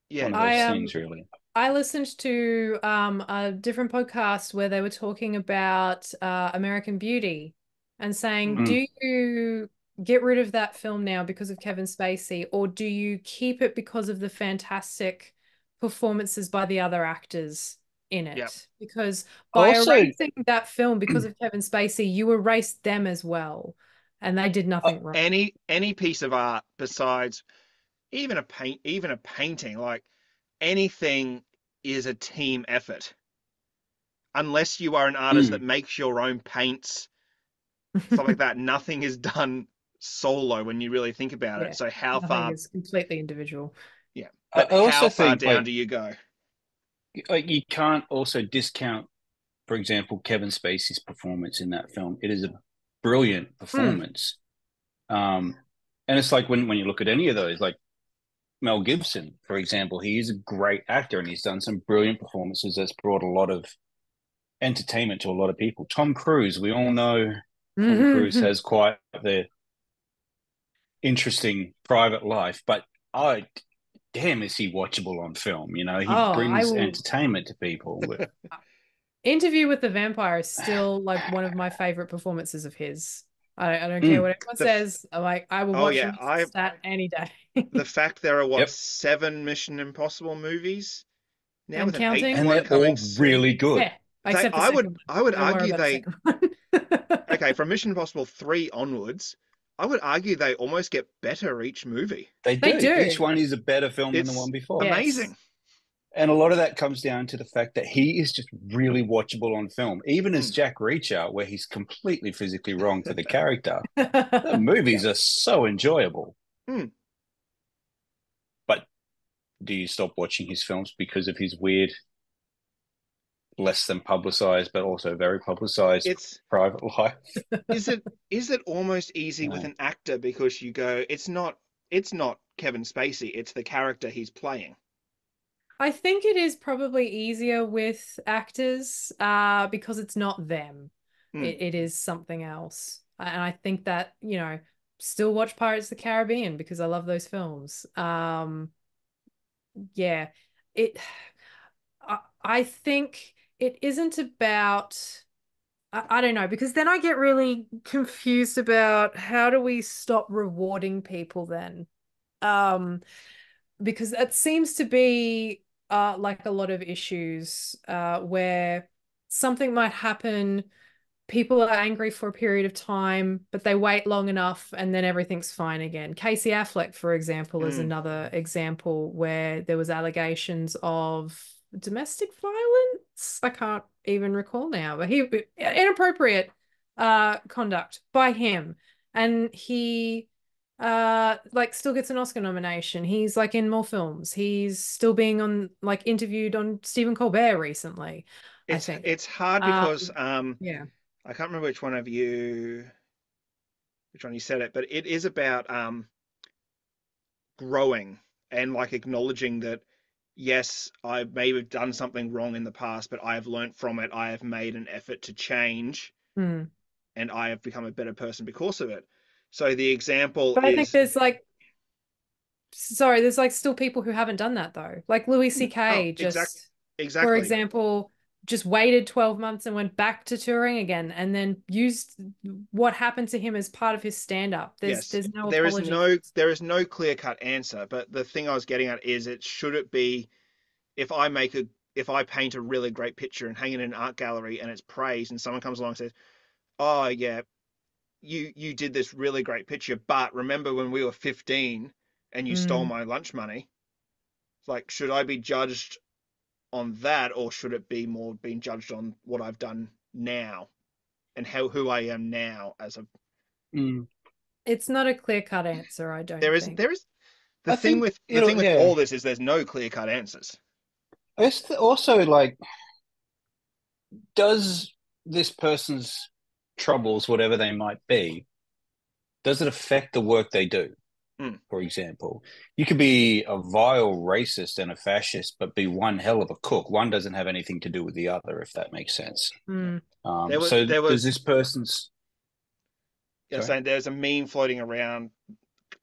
Yeah, one of I those things, really. I listened to a different podcast where they were talking about American Beauty and saying, mm, Mm. do you get rid of that film now because of Kevin Spacey, or do you keep it because of the fantastic performances by the other actors in yeah. it? Because by Also, erasing that film because of Kevin Spacey, you erased them as well, and they did nothing wrong. Any piece of art besides even a painting, like anything is a team effort. Unless you are an artist that mm, makes your own paints, stuff like that, nothing is done solo when you really think about it. Yeah, So how nothing far, is completely individual. yeah, I but how also far think down do you go? like you can't also discount, for example, Kevin Spacey's performance in that film. It is a brilliant Mm. performance. Um, and it's like when you look at any of those, like Mel Gibson, for example, he is a great actor and he's done some brilliant performances that's brought a lot of entertainment to a lot of people. Tom Cruise, we all know Tom Cruise has quite the interesting private life, but I damn is he watchable on film. You know, he Oh, I brings will. entertainment to people. Interview with the Vampire is still like one of my favorite performances of his. I don't care Mm, what anyone The says. I'm like, I will oh watch yeah, him I stat any day. the fact there are what yep. 7 Mission Impossible movies now And with an eighth counting. And one they're coming all soon. really good. Yeah, except the second one. I would Don't worry argue about the they second one. okay, from Mission Impossible 3 onwards, I would argue they almost get better each movie. They They do. Each do. one is a better film than the It's one before. Yes. amazing. And a lot of that comes down to the fact that he is just really watchable on film, even as Mm. Jack Reacher, where he's completely physically wrong for the character. The Yeah. movies are so enjoyable. Mm. But do you stop watching his films because of his weird, less than publicized, but also very publicized It's private life? is it almost easy with No. an actor because you go, it's not Kevin Spacey, it's the character he's playing. I think it is probably easier with actors because it's not them. Mm. It is something else. And I think that, still watch Pirates of the Caribbean because I love those films. Yeah. It I think it isn't about I don't know, because then I get really confused about how do we stop rewarding people then? Um, because it seems to be like a lot of issues where something might happen, people are angry for a period of time, but they wait long enough and then everything's fine again. Casey Affleck, for example, is Mm. another example where there was allegations of domestic violence. I can't even recall now, but he inappropriate conduct by him. And he like still gets an Oscar nomination. He's like in more films. He's still being on like interviewed on Stephen Colbert recently, I think. It's hard Um because yeah. I can't remember which one you said it, but it is about growing and like acknowledging that yes, I may have done something wrong in the past, but I have learnt from it. I have made an effort to change Hmm. and I have become a better person because of it. So the example But I think is, there's like still people who haven't done that though. Like Louis oh, C.K. just, for exactly. example, just waited 12 months and went back to touring again and then used what happened to him as part of his stand-up. Yes, There's no apology. there is no clear-cut answer, but the thing I was getting at is it should it be if I make a if I paint a really great picture and hang it in an art gallery and it's praised and someone comes along and says, "Oh yeah, you did this really great picture, but remember when we were 15 and you stole Mm. my lunch money?" It's like, should I be judged on that or should it be more being judged on what I've done now and who I am now as a Mm. It's not a clear-cut answer, I don't there is think. there is I think the thing it'll, with yeah. all this is there's no clear cut answers. It's also like does this person's troubles, whatever they might be, does it affect the work they do? Mm. For example, you could be a vile racist and a fascist, but be one hell of a cook. One doesn't have anything to do with the other, if that makes sense. Mm. So There does was this person's... yeah, Sorry? saying there's a meme floating around,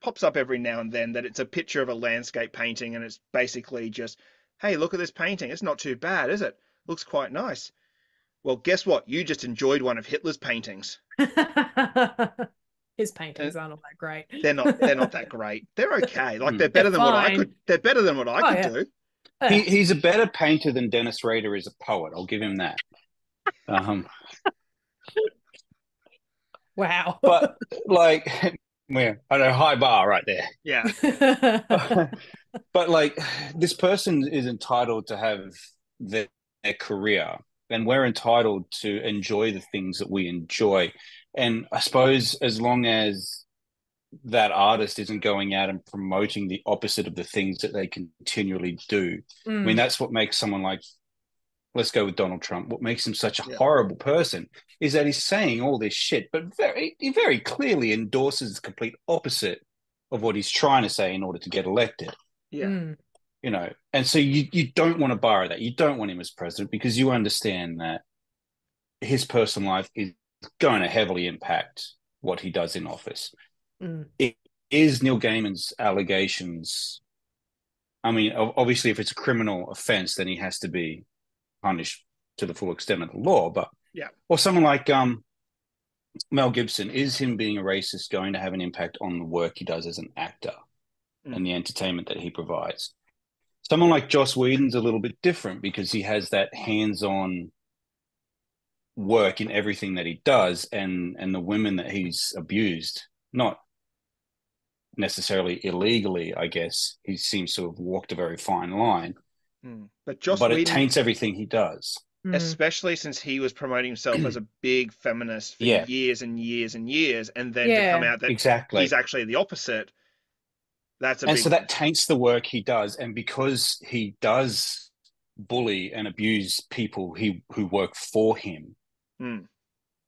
pops up every now and then, that it's a picture of a landscape painting, and it's basically just, hey, look at this painting. It's not too bad, is it? Looks quite nice. Well, guess what? You just enjoyed one of Hitler's paintings. His And paintings aren't all that great. they're not that great. They're okay. Like Hmm. they're They're fine. better than what I Oh could yeah. do. Yeah. He's a better painter than Dennis Rader is a poet. I'll give him that. Wow. But like, well, I know, high bar right there. Yeah. But like, this person is entitled to have their career, and we're entitled to enjoy the things that we enjoy. And I suppose as long as that artist isn't going out and promoting the opposite of the things that they continually do, I mean, Mm. that's what makes someone like, let's go with Donald Trump. What makes him such a Yeah. horrible person is that he's saying all this shit, but he very clearly endorses the complete opposite of what he's trying to say in order to get elected. Yeah. Mm. You know, and so you don't want to borrow that. You don't want him as president because you understand that his personal life is going to heavily impact what he does in office. Mm. It is Neil Gaiman's allegations. I mean, obviously, if it's a criminal offense, then he has to be punished to the full extent of the law. But Yeah. or someone like Mel Gibson, is him being a racist going to have an impact on the work he does as an actor and the entertainment that he provides? Someone like Joss Whedon's a little bit different because he has that hands-on work in everything that he does, and the women that he's abused, not necessarily illegally, I guess. He seems to have walked a very fine line, But Joss but it Whedon, taints everything he does. Mm. especially since he was promoting himself as a big feminist for Yeah, years and years and years, and then to come Yeah. out that he's exactly. actually the opposite, that's a And big so one. that taints the work he does. And because he does bully and abuse people who work for him, Mm.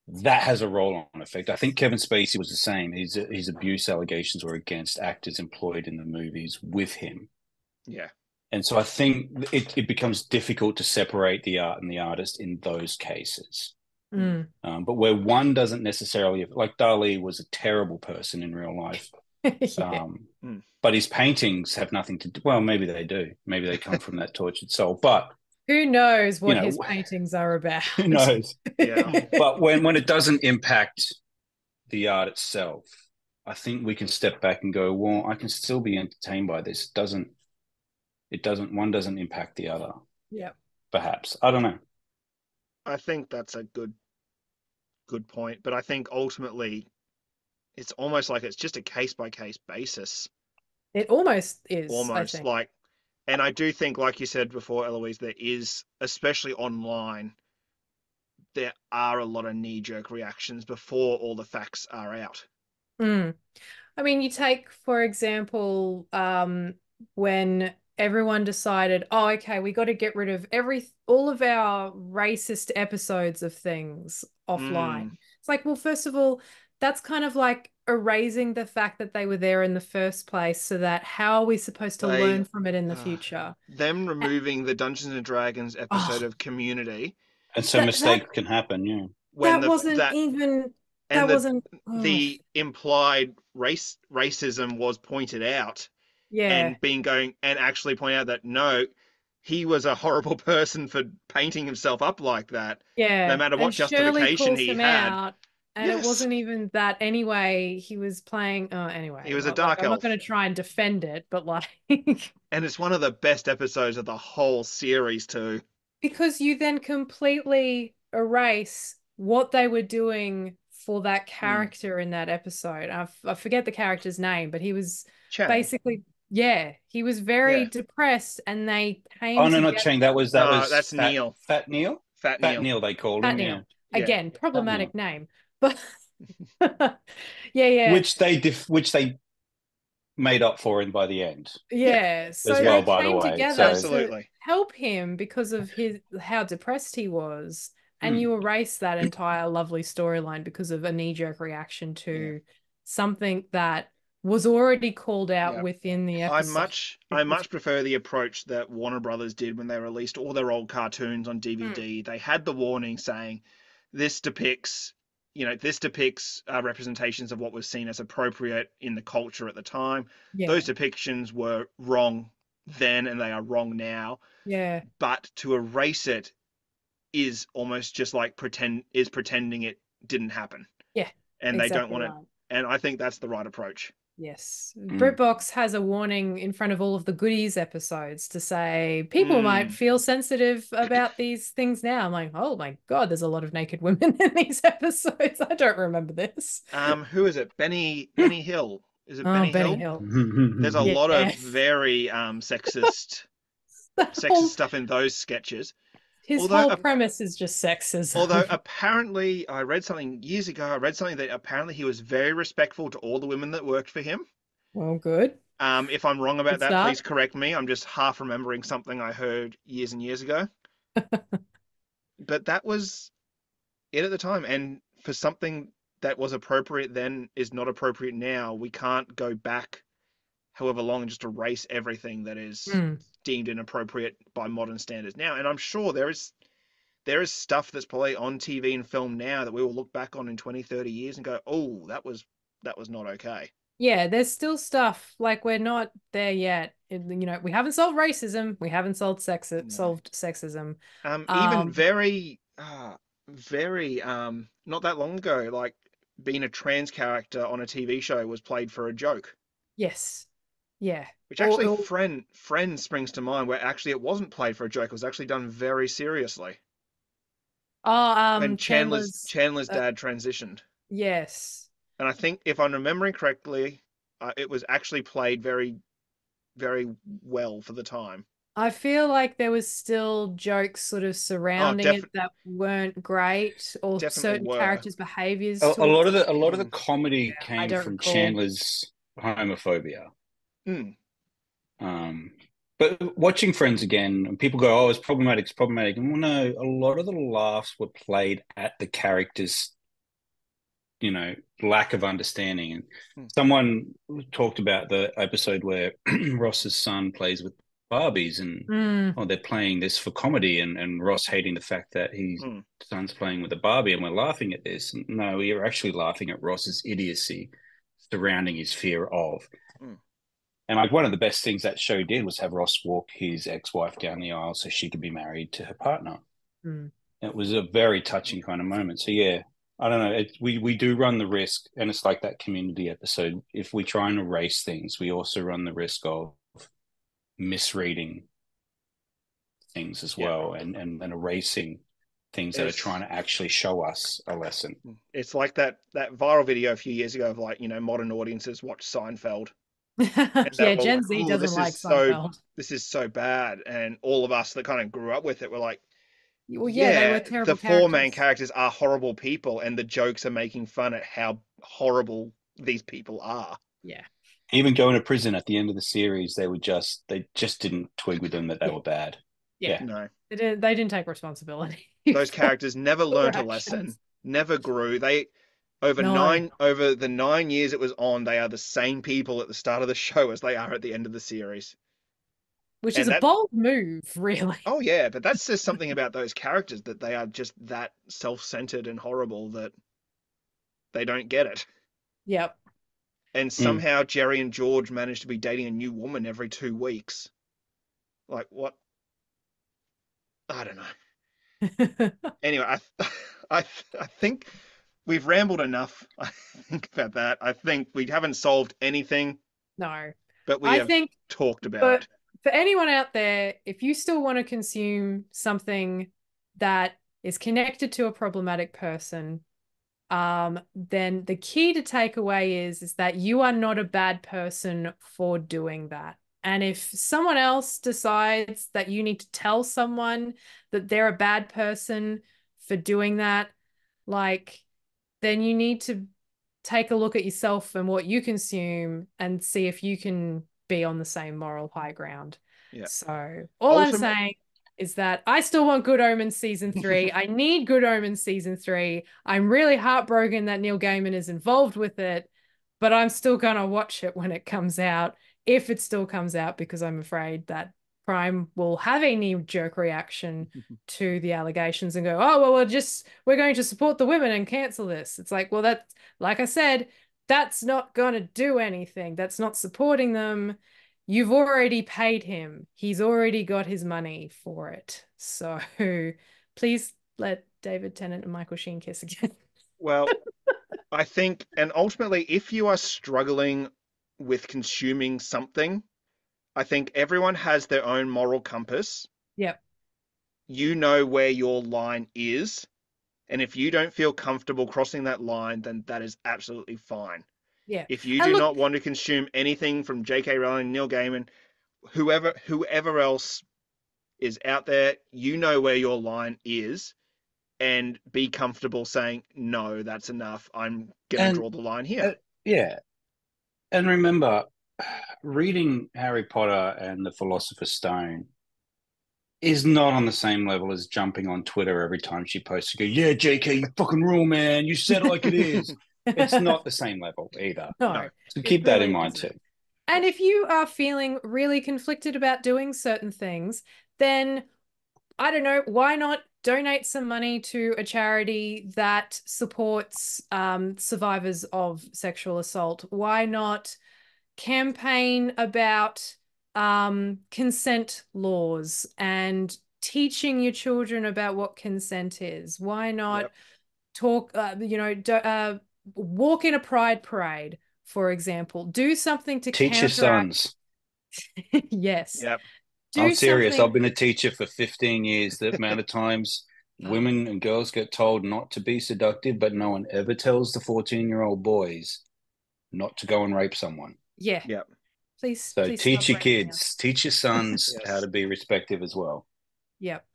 that has a roll-on effect. I think Kevin Spacey was the same. His abuse allegations were against actors employed in the movies with him. Yeah. And so I think it becomes difficult to separate the art and the artist in those cases. Mm. But where one doesn't necessarily, like Dali was a terrible person in real life, Yeah. but his paintings have nothing to do. Well, maybe they do. Maybe they come from that tortured soul. But Who knows you what know, his paintings are about? who knows? Yeah. But when it doesn't impact the art itself, I think we can step back and go, well, I can still be entertained by this. One doesn't impact the other. Yeah. Perhaps. I don't know. I think that's a good point, but I think ultimately it's almost like it's just a case by case basis, It almost is, I almost think. like, and I do think, like you said before, Eloise, there is, especially online, there are a lot of knee-jerk reactions before all the facts are out. Mm. I mean, you take, for example, when everyone decided, oh, okay, we got to get rid of all of our racist episodes of things offline. Mm, It's like, well, first of all, that's kind of like erasing the fact that they were there in the first place, so that how are we supposed to they, learn from it in the uh, future? them removing the Dungeons and Dragons episode Oh, of Community And so that that mistakes can happen. Yeah. when that wasn't even and that wasn't the implied racism was pointed out, yeah. and being going and actually point out that no, he was a horrible person for painting himself up like that, no Yeah, matter and what Shirley justification calls he him had. out, and it Yes, wasn't even that anyway. He was playing, oh, he anyway, was a like dark I'm not elf, going to try and defend it, but like, and it's one of the best episodes of the whole series too. because you then completely erase what they were doing for that Mm. character in that episode. I forget the character's name, but he was Chang, basically, yeah, he was very yeah, depressed, and they Oh came no, not together. Chang. That no, was that's Neil, Fat Neil. Fat Fat Neil, Neil, they called Pat him. Yeah, Neil. yeah, Again, Fat Neil. problematic name, but yeah, yeah. Which they made up for him by the end yeah, Yeah, as so well. they By the came way, together so to absolutely, help him because of his how depressed he was, and you erase that entire lovely storyline because of a knee-jerk reaction Yeah. to something that was already called out Yeah. within the I episode. much prefer the approach that Warner Brothers did when they released all their old cartoons on DVD. They had the warning saying this depicts, representations of what was seen as appropriate in the culture at the time. Yeah. Those depictions were wrong then and they are wrong now. Yeah. But to erase it is almost just like pretending it didn't happen. Yeah. And they don't Exactly want to. right. And I think that's the right approach. Yes. Mm. BritBox has a warning in front of all of the goodies episodes to say people might Mm. feel sensitive about these things now. I'm like, oh my God, there's a lot of naked women in these episodes. I don't remember this. Who is it? Benny Hill. Is it Oh, Benny Benny Hill? Hill. There's a lot of Yes. very sexist That sexist whole, stuff in those sketches. his Although whole premise is just although sexism. apparently I read something years ago. I read something that apparently he was very respectful to all the women that worked for him. Well, good. If I'm wrong about Good that, start. please correct me. I'm just half remembering something I heard years and years ago. But that was it at the time, and for something that was appropriate then is not appropriate now, we can't go back however long and just erase everything that is Mm. deemed inappropriate by modern standards now. And I'm sure there is stuff that's probably on TV and film now that we will look back on in 20, 30 years and go, oh, that was not okay. Yeah, there's still stuff like we're not there yet. We haven't solved racism. We haven't No. solved sexism. Even Um, very not that long ago, like being a trans character on a TV show was played for a joke. yes. Yeah. Which actually, Or Friends springs to mind, where actually it wasn't played for a joke. It was actually done very seriously when Chandler's Chandler's uh, dad transitioned. yes. And I think, if I'm remembering correctly, it was actually played very, very well for the time. I feel like there was still jokes sort of Oh, surrounding it that weren't great, or definitely certain were. characters' behaviors A lot towards of it. the Mm, comedy Yeah, I came don't from recall. Chandler's homophobia. mm, Um, but watching Friends again, people go, "Oh, it's problematic. It's problematic." And well, no, a lot of the laughs were played at the characters' lack of understanding. And mm, someone talked about the episode where Ross's son plays with Barbies, and Mm, they're playing this for comedy, and Ross hating the fact that his mm, son's playing with a Barbie, and we're laughing at this. No, we are actually laughing at Ross's idiocy surrounding his fear of. mm. And like one of the best things that show did was have Ross walk his ex-wife down the aisle so she could be married to her partner. mm. It was a very touching kind of moment. So yeah, I don't know. We do run the risk, and it's like that community episode. If we try and erase things, we also run the risk of misreading things as Yeah. well, and erasing things that are trying It's to actually show us a lesson. it's like that viral video a few years ago of, like, modern audiences watch Seinfeld and they Yeah, were Gen like, Z "Oh, doesn't like Seinfeld. this is so bad," and all of us that kind of grew up with it were like, Well, yeah, they were "Yeah, the terrible four main characters. characters are horrible people, and the jokes are making fun at how horrible these people are." Yeah. Even going to prison at the end of the series, they just didn't twig with them that they Yeah. were bad. Yeah. Yeah. No, They didn't take responsibility those for characters never their learnt a lesson, actions. never grew. They No. over the 9 years it was on, they are the same people at the start of the show as they are at the end of the series. Which is And a that bold move, really. Oh yeah, but that says something about those characters, that they are just that self-centered and horrible that they don't get it. Yep. And Mm. somehow Jerry and George manage to be dating a new woman every 2 weeks. Like, what? I don't know. Anyway, I I think we've rambled enough. I think about that. I think we haven't solved anything, No. but we I have think talked about But it. for anyone out there, if you still want to consume something that is connected to a problematic person, then the key to take away is that you are not a bad person for doing that. And if someone else decides that you need to tell someone that they're a bad person for doing that, like, then you need to take a look at yourself and what you consume and see if you can be on the same moral high ground. Yeah. So all I'm Ultimate saying, is that I still want Good Omens season 3. I need Good Omens season 3. I'm really heartbroken that Neil Gaiman is involved with it, but I'm still gonna watch it when it comes out, if it still comes out, because I'm afraid that Prime will have a knee-jerk reaction to the allegations and go, oh, well, we're going to support the women and cancel this. It's like, well, that's, like I said, that's not gonna do anything. That's not supporting them. You've already paid him. He's already got his money for it. So please let David Tennant and Michael Sheen kiss again. Well, I think, and ultimately, if you are struggling with consuming something, I think everyone has their own moral compass. Yep. You know where your line is. And if you don't feel comfortable crossing that line, then that is absolutely fine. Yeah. If you And do look, not want to consume anything from J.K. Rowling, Neil Gaiman, whoever else is out there, you know where your line is, and be comfortable saying, no, that's enough. I'm gonna And draw the line here. yeah, and remember, reading Harry Potter and the Philosopher's Stone is not on the same level as jumping on Twitter every time she posts to go, yeah, JK, you fucking rule, man. You said it like it is. It's not the same level either. No. no, So it keep that in really mind isn't. too. And if you are feeling really conflicted about doing certain things, then I don't know, why not donate some money to a charity that supports survivors of sexual assault? Why not campaign about consent laws and teaching your children about what consent is? Why not Yep. talk, walk in a pride parade, for example? Do something to Teach your counteract. sons. Yes. Yep. I'm Do serious. I've something. been a teacher for 15 years. The amount of times women and girls get told not to be seductive, but no one ever tells the 14-year-old boys not to go and rape someone. Yeah. Yep. So Please stop teach your raping us. kids, teach your sons how Yes. to be respectful as well. Yep.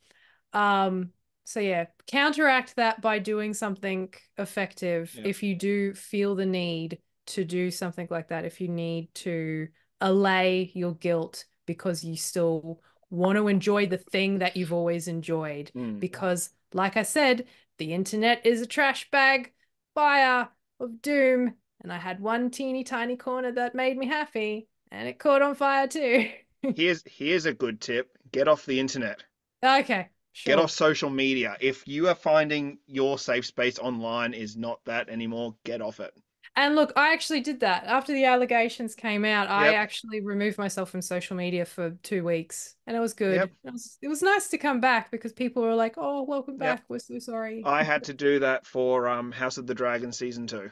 Um, so yeah, counteract that by doing something effective Yep. if you do feel the need to do something like that, if you need to allay your guilt because you still want to enjoy the thing that you've always enjoyed. Mm. Because, like I said, the internet is a trash bag fire of doom, and I had one teeny tiny corner that made me happy, and it caught on fire too. Here's a good tip. Get off the internet. Okay, Get off sure. social media. If you are finding your safe space online is not that anymore, get off it. And look, I actually did that. After the allegations came out, I Yep. actually removed myself from social media for 2 weeks, and it was good. Yep. It was nice to come back because people were like, "Oh, welcome Yep. back. We're so sorry." I had to do that for House of the Dragon season 2.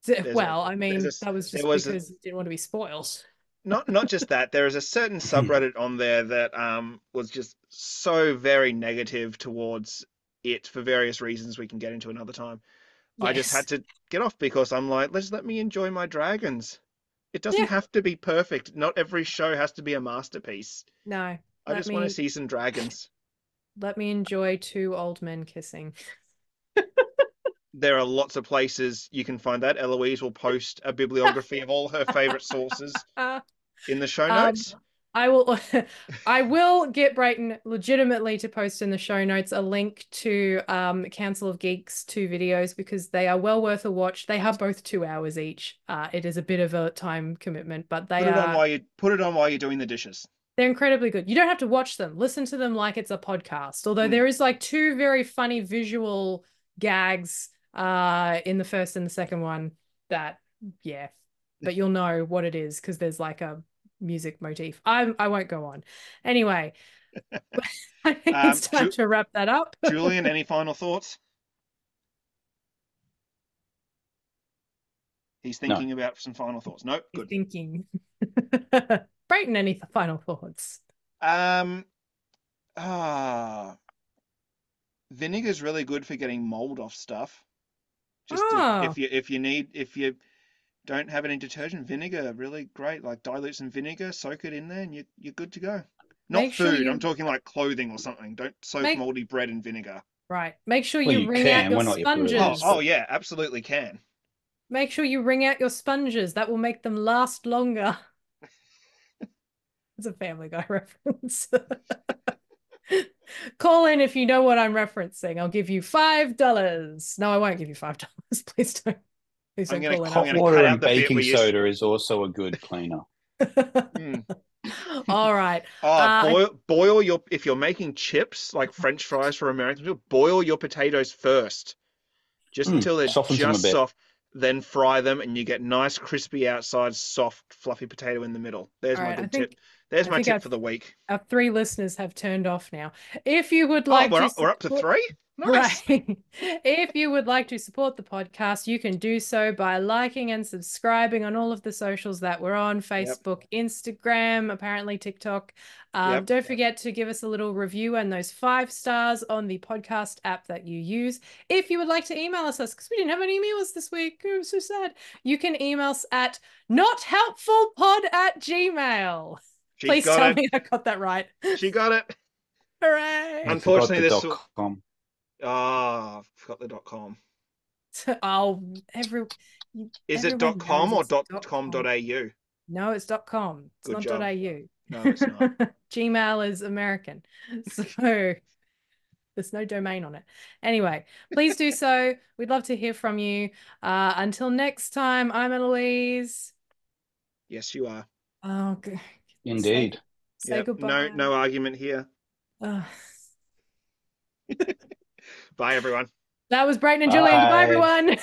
There's a Well, I there's mean, a that was there just was a, because you didn't want to be spoiled. not just that, there is a certain subreddit on there that was just so very negative towards it for various reasons we can get into another time. I just had Yes. to get off because I'm like, let me enjoy my dragons. It doesn't Yeah. have to be perfect. Not every show has to be a masterpiece. No. I Let just want to me see some dragons. let me enjoy two old men kissing. There are lots of places you can find that. Eloise will post a bibliography of all her favorite sources in the show Um, notes. I will I will get Brayton legitimately to post in the show notes a link to Council of Geeks 2 videos because they are well worth a watch. They are both 2 hours each. It is a bit of a time commitment, but Put it on while you're doing the dishes. they're incredibly good. You don't have to watch them. Listen to them like it's a podcast. Although Mm. there is like two very funny visual gags in the first and the second one that yeah, but you'll know what it is because there's like a music motif. I won't go on. Anyway, I think it's time Ju to wrap that up. Julian, any final thoughts? He's No, thinking about some final thoughts. Nope, He's good. thinking. Brayton, any final thoughts? Um, ah, Vinegar's really good for getting mold off stuff. Just Oh, if you don't have any detergent, vinegar really great. Like dilute some vinegar, soak it in there, and you're good to go. Not make sure food. I'm you talking like clothing or something. Don't soak make moldy bread in vinegar. right. Make sure well, you you wring out can. your We're not your polluters, Oh sponges. but yeah, absolutely can. Make sure you wring out your sponges. That will make them last longer. It's a Family Guy reference. call in if you know what I'm referencing. I'll give you $5. No, I won't give you $5. Please don't. Please I'm don't gonna call in. Hot I'm gonna cut water out and the bit baking where you. soda is also a good cleaner. Mm. All right. Boil your if you're making chips like French fries for Americans, boil your potatoes first, just until they're Softens them a just bit. soft. Then fry them, and you get nice crispy outside, soft fluffy potato in the middle. There's All my right. good tip. There's I my think tip for the week. our 3 listeners have turned off now. If you would Oh, like to we're up to support 3. Nice. Right. If you would like to support the podcast, you can do so by liking and subscribing on all of the socials that we're on: Yep. Facebook, Instagram, apparently TikTok. Yep. Don't forget to give us a little review and those 5 stars on the podcast app that you use. If you would like to email us, because we didn't have any emails this week, it was so sad. You can email us at nothelpfulpod@gmail. She Please got tell it. me I got that right. She got it. Hooray. You forgot Unfortunately, the this. .com. Ah, I forgot the .com. Oh, Is it everyone .com knows or it's .com. .com.au? No, it's .com. It's Good not job. .au. No, it's not. Gmail is American, so there's no domain on it. Anyway, please do so. We'd love to hear from you. Until next time, I'm Eloise. Yes, you are. Oh, say, Indeed. say Yep. goodbye. No argument here. Ugh. Bye, everyone. That was Brayton and Julian. Goodbye, Bye. everyone.